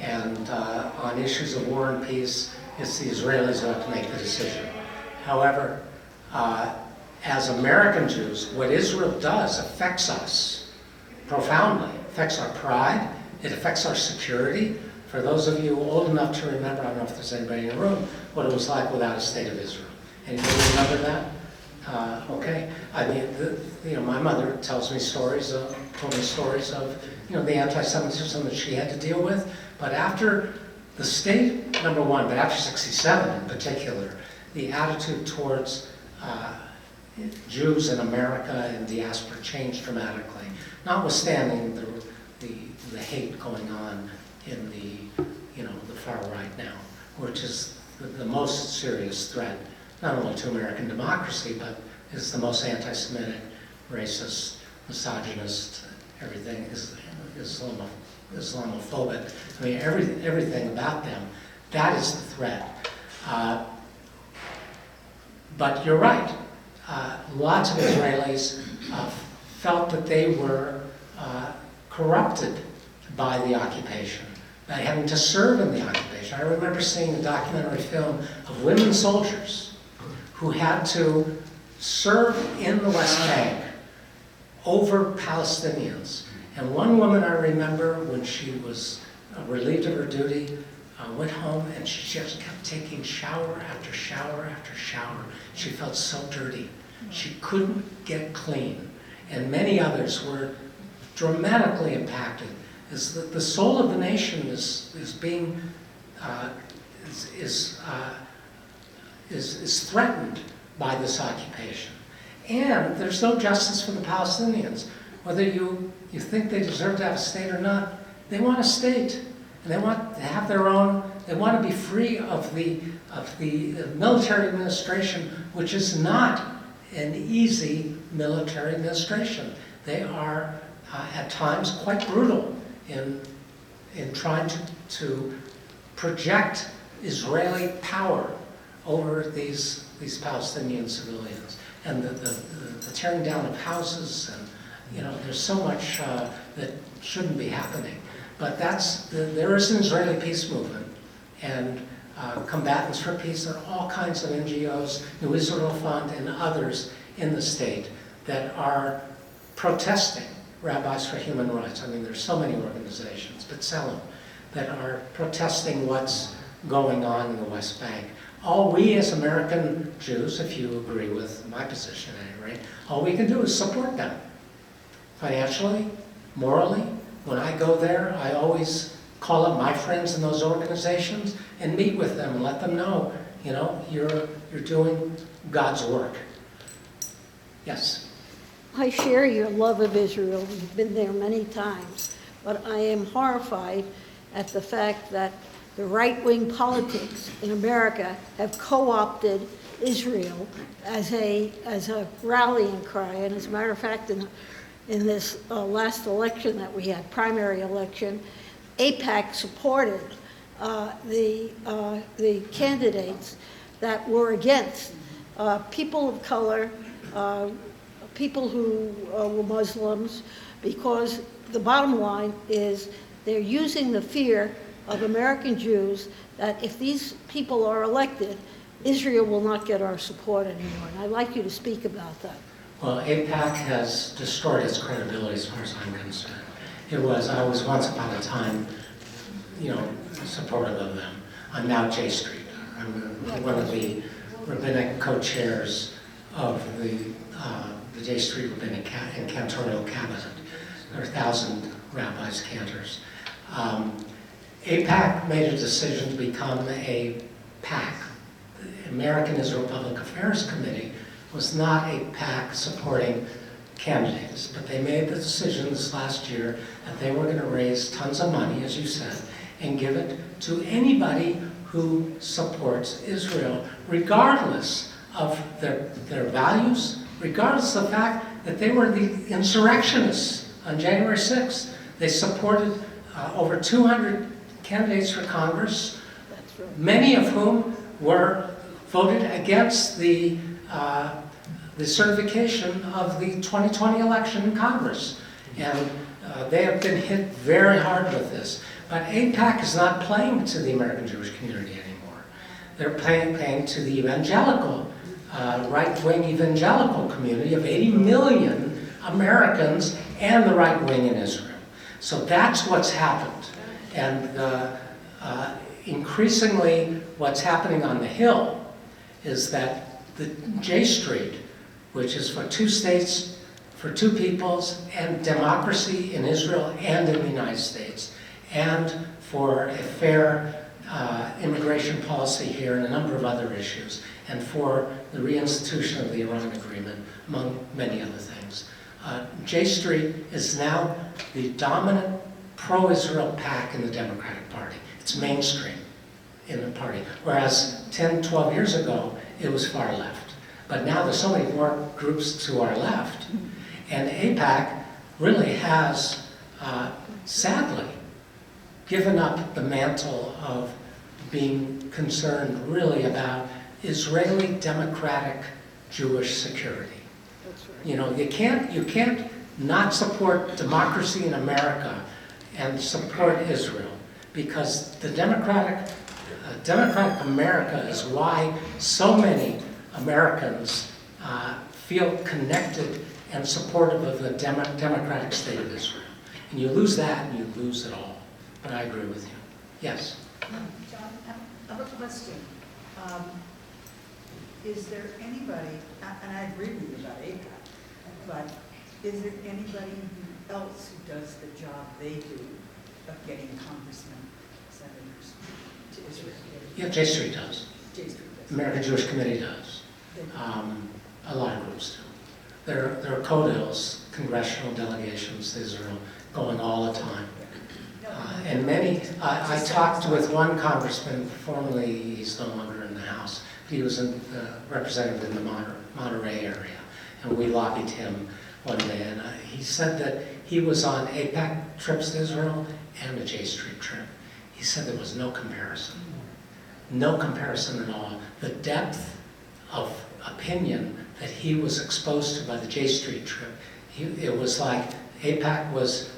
and on issues of war and peace, it's the Israelis who have to make the decision. However, as American Jews, what Israel does affects us profoundly. It affects our pride, it affects our security. For those of you old enough to remember, I don't know if there's anybody in the room, what it was like without a state of Israel. Anybody remember that? Okay. I mean, my mother told me stories of, the anti-Semitism that she had to deal with. But after the state, number one, but after 67 in particular, the attitude towards Jews in America and diaspora changed dramatically, notwithstanding the hate going on in the far right now, which is the most serious threat, not only to American democracy, but is the most anti-Semitic, racist, misogynist, everything is Islamophobic. I mean, everything about them, that is the threat. But you're right. Lots of Israelis felt that they were corrupted by the occupation, by having to serve in the occupation. I remember seeing a documentary film of women soldiers who had to serve in the West Bank over Palestinians. And one woman I remember, when she was relieved of her duty, went home and she just kept taking shower after shower after shower. She felt so dirty. She couldn't get clean. And many others were dramatically impacted. Is that the soul of the nation is being threatened by this occupation. And there's no justice for the Palestinians. Whether you think they deserve to have a state or not, they want a state. And they want to have their own, they want to be free of the military administration, which is not an easy military administration. They are at times quite brutal in trying to project Israeli power over these Palestinian civilians, and the tearing down of houses, and there's so much that shouldn't be happening. But there is an Israeli peace movement, and combatants for peace. There are all kinds of NGOs, New Israel Fund and others in the state that are protesting. Rabbis for Human Rights. I mean, there's so many organizations, but seldom, that are protesting what's going on in the West Bank. All we as American Jews, if you agree with my position at any rate, all we can do is support them. Financially, morally. When I go there, I always call up my friends in those organizations and meet with them and let them know, you're doing God's work. Yes? I share your love of Israel. We've been there many times. But I am horrified at the fact that the right-wing politics in America have co-opted Israel as a rallying cry. And as a matter of fact, in this last election that we had, primary election, AIPAC supported the candidates that were against people of color, people who were Muslims, because the bottom line is they're using the fear of American Jews that if these people are elected, Israel will not get our support anymore. And I'd like you to speak about that. Well, AIPAC has destroyed its credibility as far as I'm concerned. I was once upon a time, supportive of them. I'm now J Street. I'm one of the rabbinic co-chairs of the J Street Rabbinic and Cantorial Cabinet. There are 1,000 rabbis, cantors. AIPAC made a decision to become a PAC. The American Israel Public Affairs Committee was not a PAC supporting candidates, but they made the decision this last year that they were going to raise tons of money, as you said, and give it to anybody who supports Israel, regardless of their values, regardless of the fact that they were the insurrectionists on January 6th. They supported over 200 candidates for Congress, many of whom were voted against the certification of the 2020 election in Congress. And they have been hit very hard with this. But AIPAC is not playing to the American Jewish community anymore. They're playing to the evangelical, right-wing evangelical community of 80 million Americans and the right wing in Israel. So that's what's happened. And increasingly what's happening on the Hill is that the J Street which is for 2 states, for 2 peoples, and democracy in Israel and in the United States, and for a fair immigration policy here and a number of other issues, and for the reinstitution of the Iran agreement, among many other things. J Street is now the dominant pro-Israel PAC in the Democratic Party. It's mainstream in the party, whereas 10, 12 years ago, it was far left. But now there's so many more groups to our left, and AIPAC really has, sadly, given up the mantle of being concerned really about Israeli democratic Jewish security. You know, you can't not support democracy in America and support Israel, because the democratic America is why so many Americans feel connected and supportive of the democratic state of Israel. And you lose that, and you lose it all. But I agree with you. Yes? John, I have a question. Is there anybody, and I agree with you about AIPAC, but is there anybody else who does the job they do of getting congressmen, senators to Israel? Yeah, J Street does. J Street does. American Jewish Committee does. A lot of groups do. There are CODILs, congressional delegations to Israel, going all the time. And many, I talked with one congressman, formerly he's no longer in the House, he was a representative in the Monterey area, and we lobbied him one day, and he said that he was on AIPAC trips to Israel and a J Street trip. He said there was no comparison. No comparison at all. The depth of opinion that he was exposed to by the J Street trip, it was like AIPAC was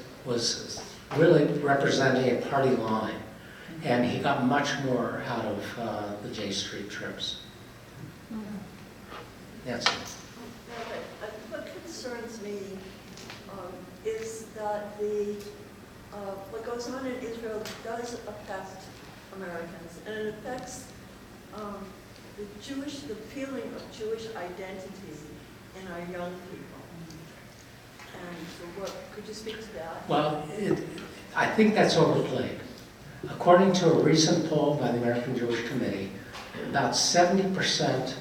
really representing a party line, and he got much more out of the J Street trips. Yes. What concerns me is that what goes on in Israel does affect Americans, and it affects the feeling of Jewish identity in our young people. And so could you speak to that? Well, I think that's overplayed. According to a recent poll by the American Jewish Committee, about 70%,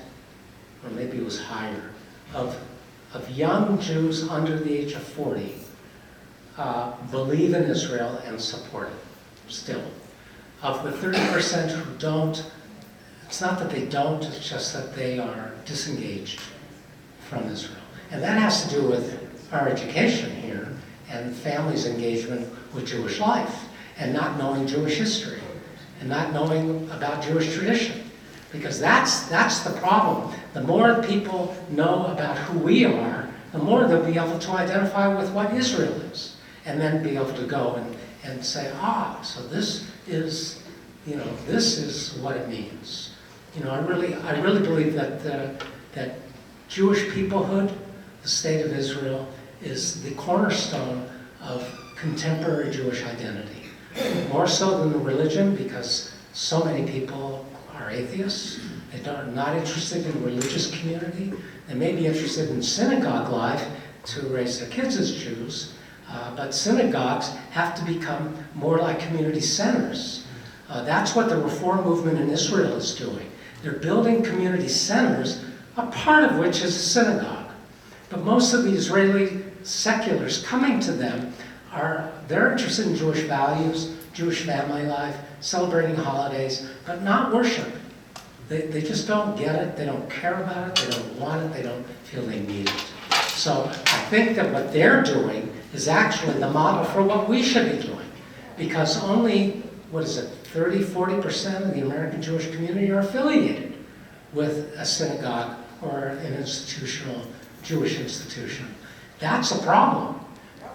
or maybe it was higher, of young Jews under the age of 40 believe in Israel and support it, still. Of the 30% who don't, it's not that they don't, it's just that they are disengaged from Israel. And that has to do with our education here and families' engagement with Jewish life and not knowing Jewish history and not knowing about Jewish tradition. Because that's the problem. The more people know about who we are, the more they'll be able to identify with what Israel is, and then be able to go and say, so this is, this is what it means. I really believe that Jewish peoplehood, the state of Israel, is the cornerstone of contemporary Jewish identity. More so than the religion, because so many people are atheists. They're not interested in religious community. They may be interested in synagogue life to raise their kids as Jews, but synagogues have to become more like community centers. That's what the Reform movement in Israel is doing. They're building community centers, a part of which is a synagogue. But most of the Israeli seculars coming to them they're interested in Jewish values, Jewish family life, celebrating holidays, but not worship. They just don't get it, they don't care about it, they don't want it, they don't feel they need it. So I think that what they're doing is actually the model for what we should be doing. Because only, 30-40% of the American Jewish community are affiliated with a synagogue or an institutional Jewish institution. That's a problem.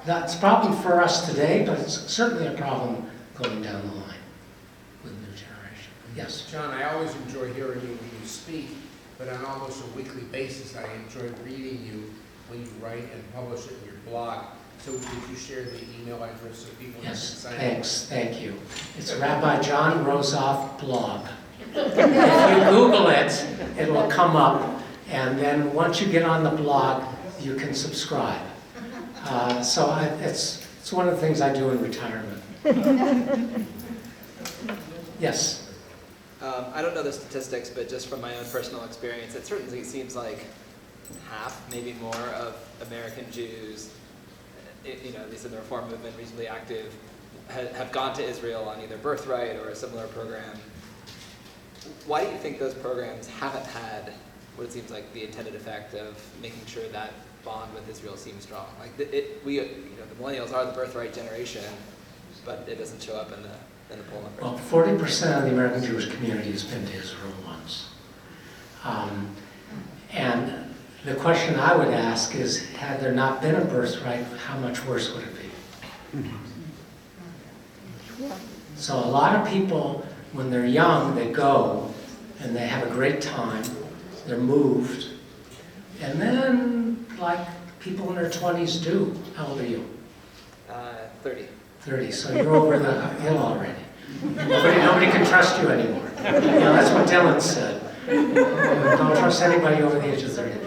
That's a problem for us today, but it's certainly a problem going down the line with the new generation. Yes? John, I always enjoy hearing you when you speak, but on almost a weekly basis, I enjoy reading you when you write and publish it in your blog. So would you share the email address so people can sign up? Thanks, thank you. It's Rabbi John Rosove blog. If you Google it, it will come up. And then once you get on the blog, you can subscribe. So it's one of the things I do in retirement. Yes? I don't know the statistics, but just from my own personal experience, it certainly seems like half, maybe more, of American Jews, at least in the Reform movement, reasonably active, have gone to Israel on either Birthright or a similar program. Why do you think those programs haven't had what it seems like the intended effect of making sure that bond with Israel seems strong? Like the millennials are the birthright generation, but it doesn't show up in the poll numbers. Well, 40% of the American Jewish community has been to Israel once. And the question I would ask is, had there not been a birthright, how much worse would it be? So a lot of people, when they're young, they go and they have a great time, they're moved, and then, like people in their 20s do. How old are you? 30. 30, so you're over the hill already. Nobody can trust you anymore. That's what Dylan said. Don't trust anybody over the age of 30.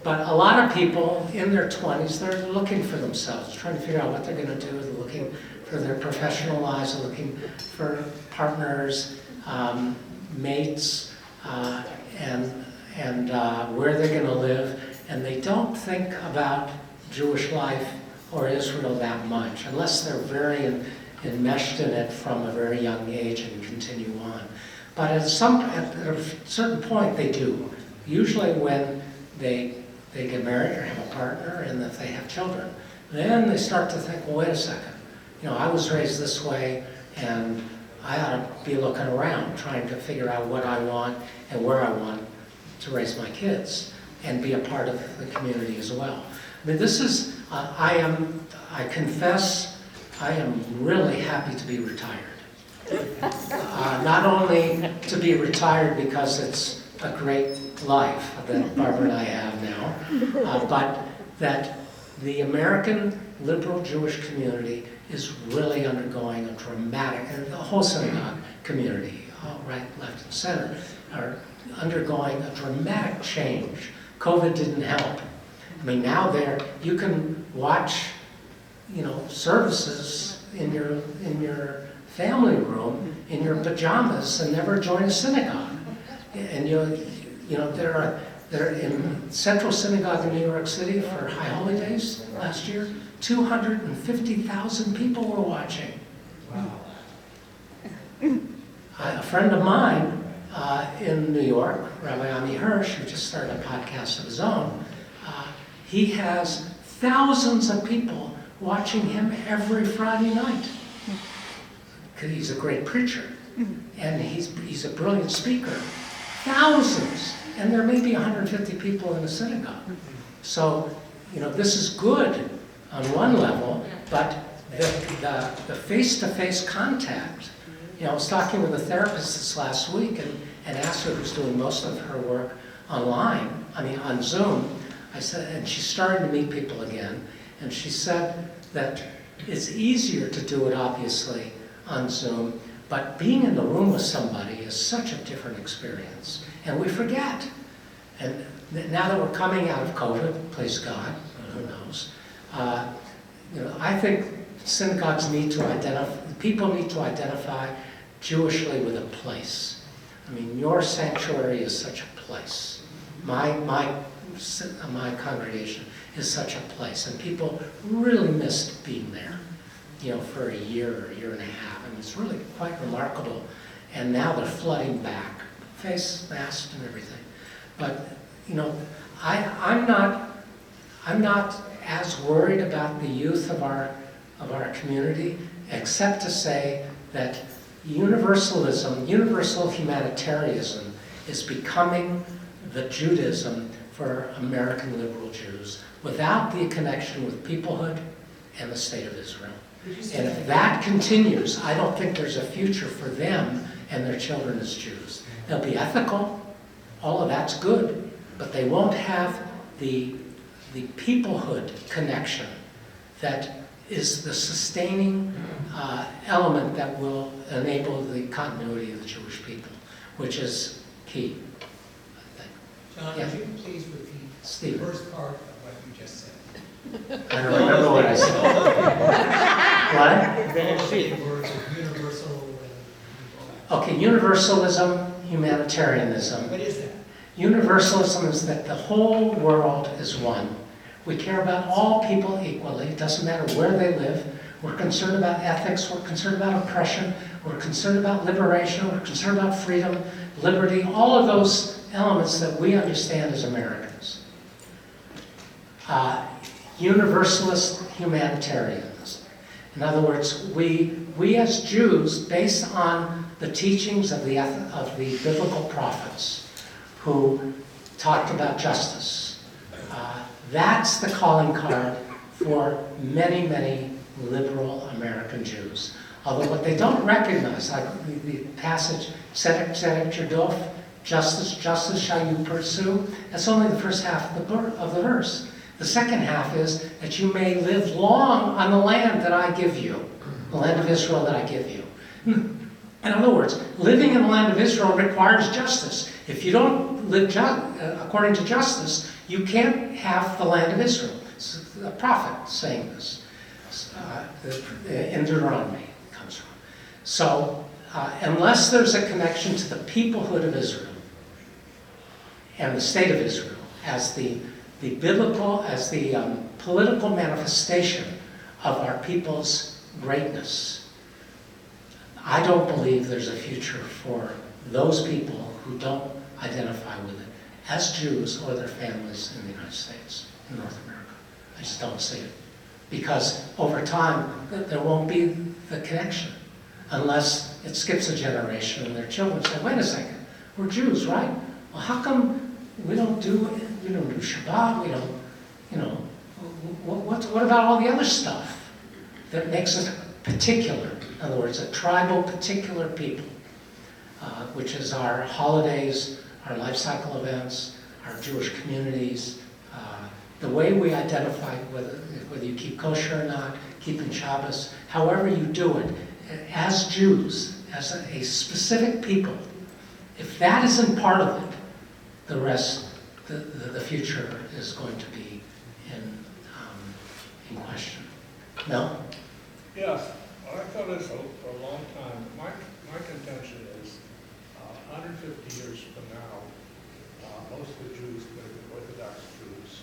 But a lot of people in their 20s, they're looking for themselves, trying to figure out what they're going to do. They're looking for their professional lives, they're looking for partners, mates, and where they're going to live. And they don't think about Jewish life or Israel that much, unless they're very enmeshed in it from a very young age and continue on. But at a certain point, they do. Usually when they get married or have a partner, and if they have children, then they start to think, well, wait a second. I was raised this way, and I ought to be looking around, trying to figure out what I want and where I want to raise my kids, and be a part of the community as well. I mean, this is, I confess, I am really happy to be retired. Not only to be retired because it's a great life that Barbara and I have now, but that the American liberal Jewish community is really undergoing a dramatic, and the whole synagogue community, right, left, and center, are undergoing a dramatic change. COVID didn't help. I mean, now you can watch, services in your family room in your pajamas and never join a synagogue. And they're in Central Synagogue in New York City for High Holy Days last year. 250,000 people were watching. Wow. A friend of mine in New York, Rabbi Ami Hirsch, who just started a podcast of his own, he has thousands of people watching him every Friday night. Because he's a great preacher, and he's a brilliant speaker. Thousands, and there may be 150 people in a synagogue. So, this is good on one level, but the face-to-face contact. I was talking with a therapist this last week and asked her, who's doing most of her work on Zoom. I said, and she's starting to meet people again, and she said that it's easier to do it, obviously, on Zoom, but being in the room with somebody is such a different experience, and we forget. And now that we're coming out of COVID, please God, who knows, I think synagogues people need to identify Jewishly with a place. I mean, your sanctuary is such a place. My congregation is such a place, and people really missed being there, for a year or a year and a half. I mean, it's really quite remarkable. And now they're flooding back, face masked and everything. But, I'm not as worried about the youth of our community, except to say that universal humanitarianism is becoming the Judaism for American liberal Jews, without the connection with peoplehood and the state of Israel. And if that continues, I don't think there's a future for them and their children as Jews. They'll be ethical, all of that's good, but they won't have the peoplehood connection that is the sustaining element that will enable the continuity of the Jewish people, which is key, I think. John, Yeah. would you please repeat the Steve. first part of what you just said? I don't remember what I said. What? All the words of universal and all Okay, universalism, humanitarianism. that. What is that? Universalism is that the whole world is one. We care about all people equally. It doesn't matter where they live. We're concerned about ethics. We're concerned about oppression. We're concerned about liberation. We're concerned about freedom, liberty, all of those elements that we understand as Americans. Universalist humanitarians. In other words, we as Jews, based on the teachings of the biblical prophets who talked about justice, that's the calling card for many, many liberal American Jews. Although what they don't recognize, like the passage, Tzedek Tirdof, justice shall you pursue, that's only the first half of the verse. The second half is that you may live long on the land that I give you, the land of Israel that I give you. In other words, living in the land of Israel requires justice. If you don't live according to justice, you can't have the land of Israel. It's a prophet saying this. In Deuteronomy it comes from. So, unless there's a connection to the peoplehood of Israel and the state of Israel as the biblical, as the political manifestation of our people's greatness, I don't believe there's a future for those people who don't identify with it as Jews or their families in the United States, in North America. I just don't see it. Because over time, there won't be the connection unless it skips a generation and their children say, wait a second, we're Jews, right? Well, how come we don't do Shabbat, we don't, what about all the other stuff that makes us particular? In other words, a tribal particular people, which is our holidays, our life cycle events, our Jewish communities, the way we identify whether you keep kosher or not, keeping Shabbos, however you do it, as Jews, as a specific people, if that isn't part of it, the rest, the future is going to be in question. No? Yes, I thought this for a long time. My contention is 150 years from now, most of the Jews are going to be Orthodox Jews.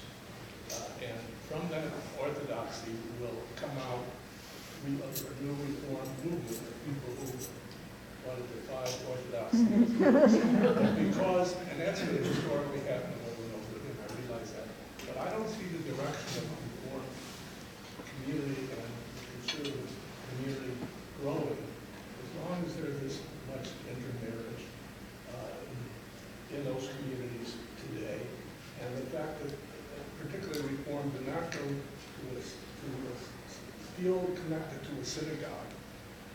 And from that orthodoxy will come out a new reform movement of people who want to defy orthodoxy. Because, and that's what historically happened over and over again, I realize that. But I don't see the direction of the reform community and conservative community growing as long as there's this much intermarriage in those communities today. And the fact that particularly Reformed do not go feel connected to a synagogue.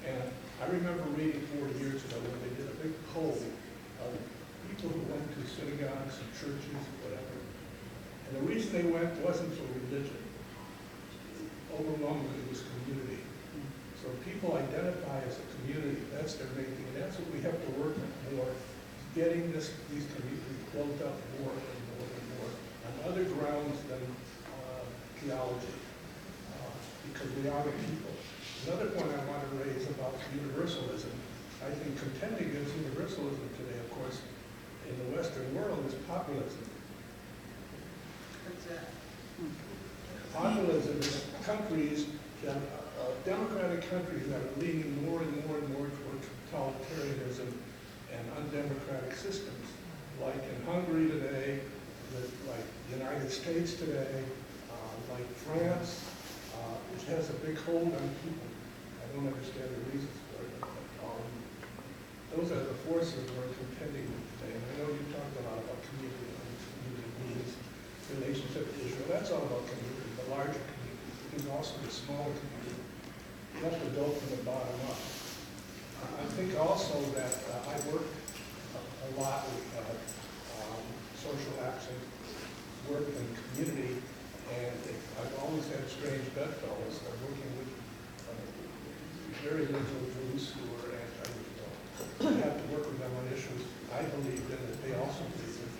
And I remember reading 40 years ago when they did a big poll of people who went to synagogues and churches and whatever. And the reason they went wasn't for religion. Overwhelmingly it was community. So people identify as a community, that's their making, and that's what we have to work on more, getting these communities built up more and more and more on other grounds than theology, because we are the people. Another point I want to raise about universalism, I think contending against universalism today, of course, in the Western world is populism. What's that? Populism is countries, democratic countries that are leaning more and more and more toward totalitarianism and undemocratic systems, like in Hungary today, like the United States today, like France, which has a big hold on people. I don't understand the reasons for it, but those are the forces we're contending with today. And I know you talked a lot about community needs, relationship to Israel. That's all about community, the larger community, and also the smaller community. You have to build from the bottom up. I think also that I work a lot with social action, work in the community, and I've always had strange bedfellows. I'm working with very liberal Jews who are anti-Israel. I have to work with them on issues I believe in that they also believe in.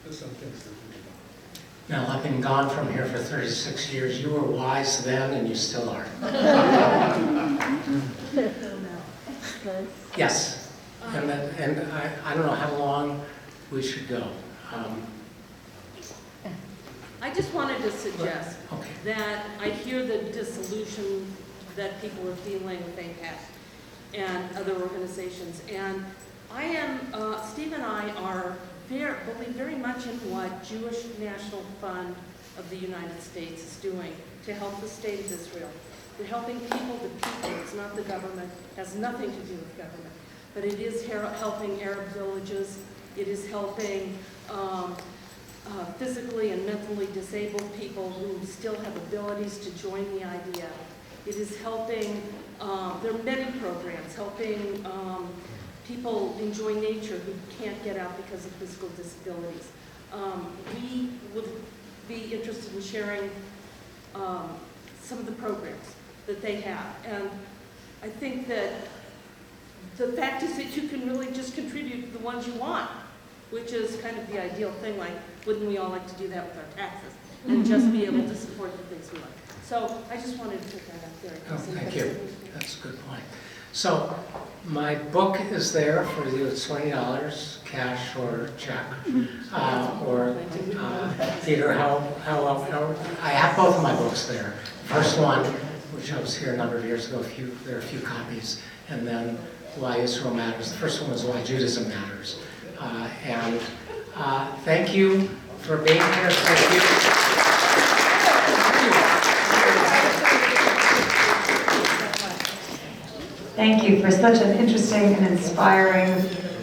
There's some things to think about. Now, I've been gone from here for 36 years. You were wise then, and you still are. Yes, and I don't know how long we should go. I just wanted to suggest Okay. that I hear the disillusion that people are feeling with APAC and other organizations. And I am, Steve and I are believe very much in what Jewish National Fund of the United States is doing to help the state of Israel. We're helping people to people. It's not the government. It has nothing to do with government. But it is helping Arab villages. It is helping physically and mentally disabled people who still have abilities to join the IDF. It is helping, there are many programs helping people enjoy nature who can't get out because of physical disabilities. We would be interested in sharing some of the programs that they have. And I think that the fact is that you can really just contribute the ones you want, which is kind of the ideal thing. Like, wouldn't we all like to do that with our taxes and just be able to support the things we like? So I just wanted to put that out there. Oh, thank you. That's a good point. So my book is there for you. It's $20, cash or check, or theater. How I have both of my books there. First one, which I was here a number of years ago. There are a few copies, and then Why Israel Matters. The first one was Why Judaism Matters. And thank you for being here. Thank you. Thank you for such an interesting and inspiring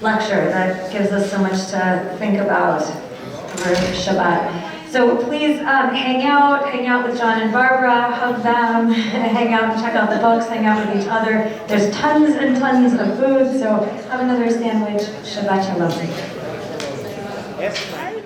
lecture that gives us so much to think about over Shabbat. So please hang out with John and Barbara, hug them, hang out and check out the books, hang out with each other. There's tons and tons of food, so have another sandwich. Shabbat Shalom. Yes.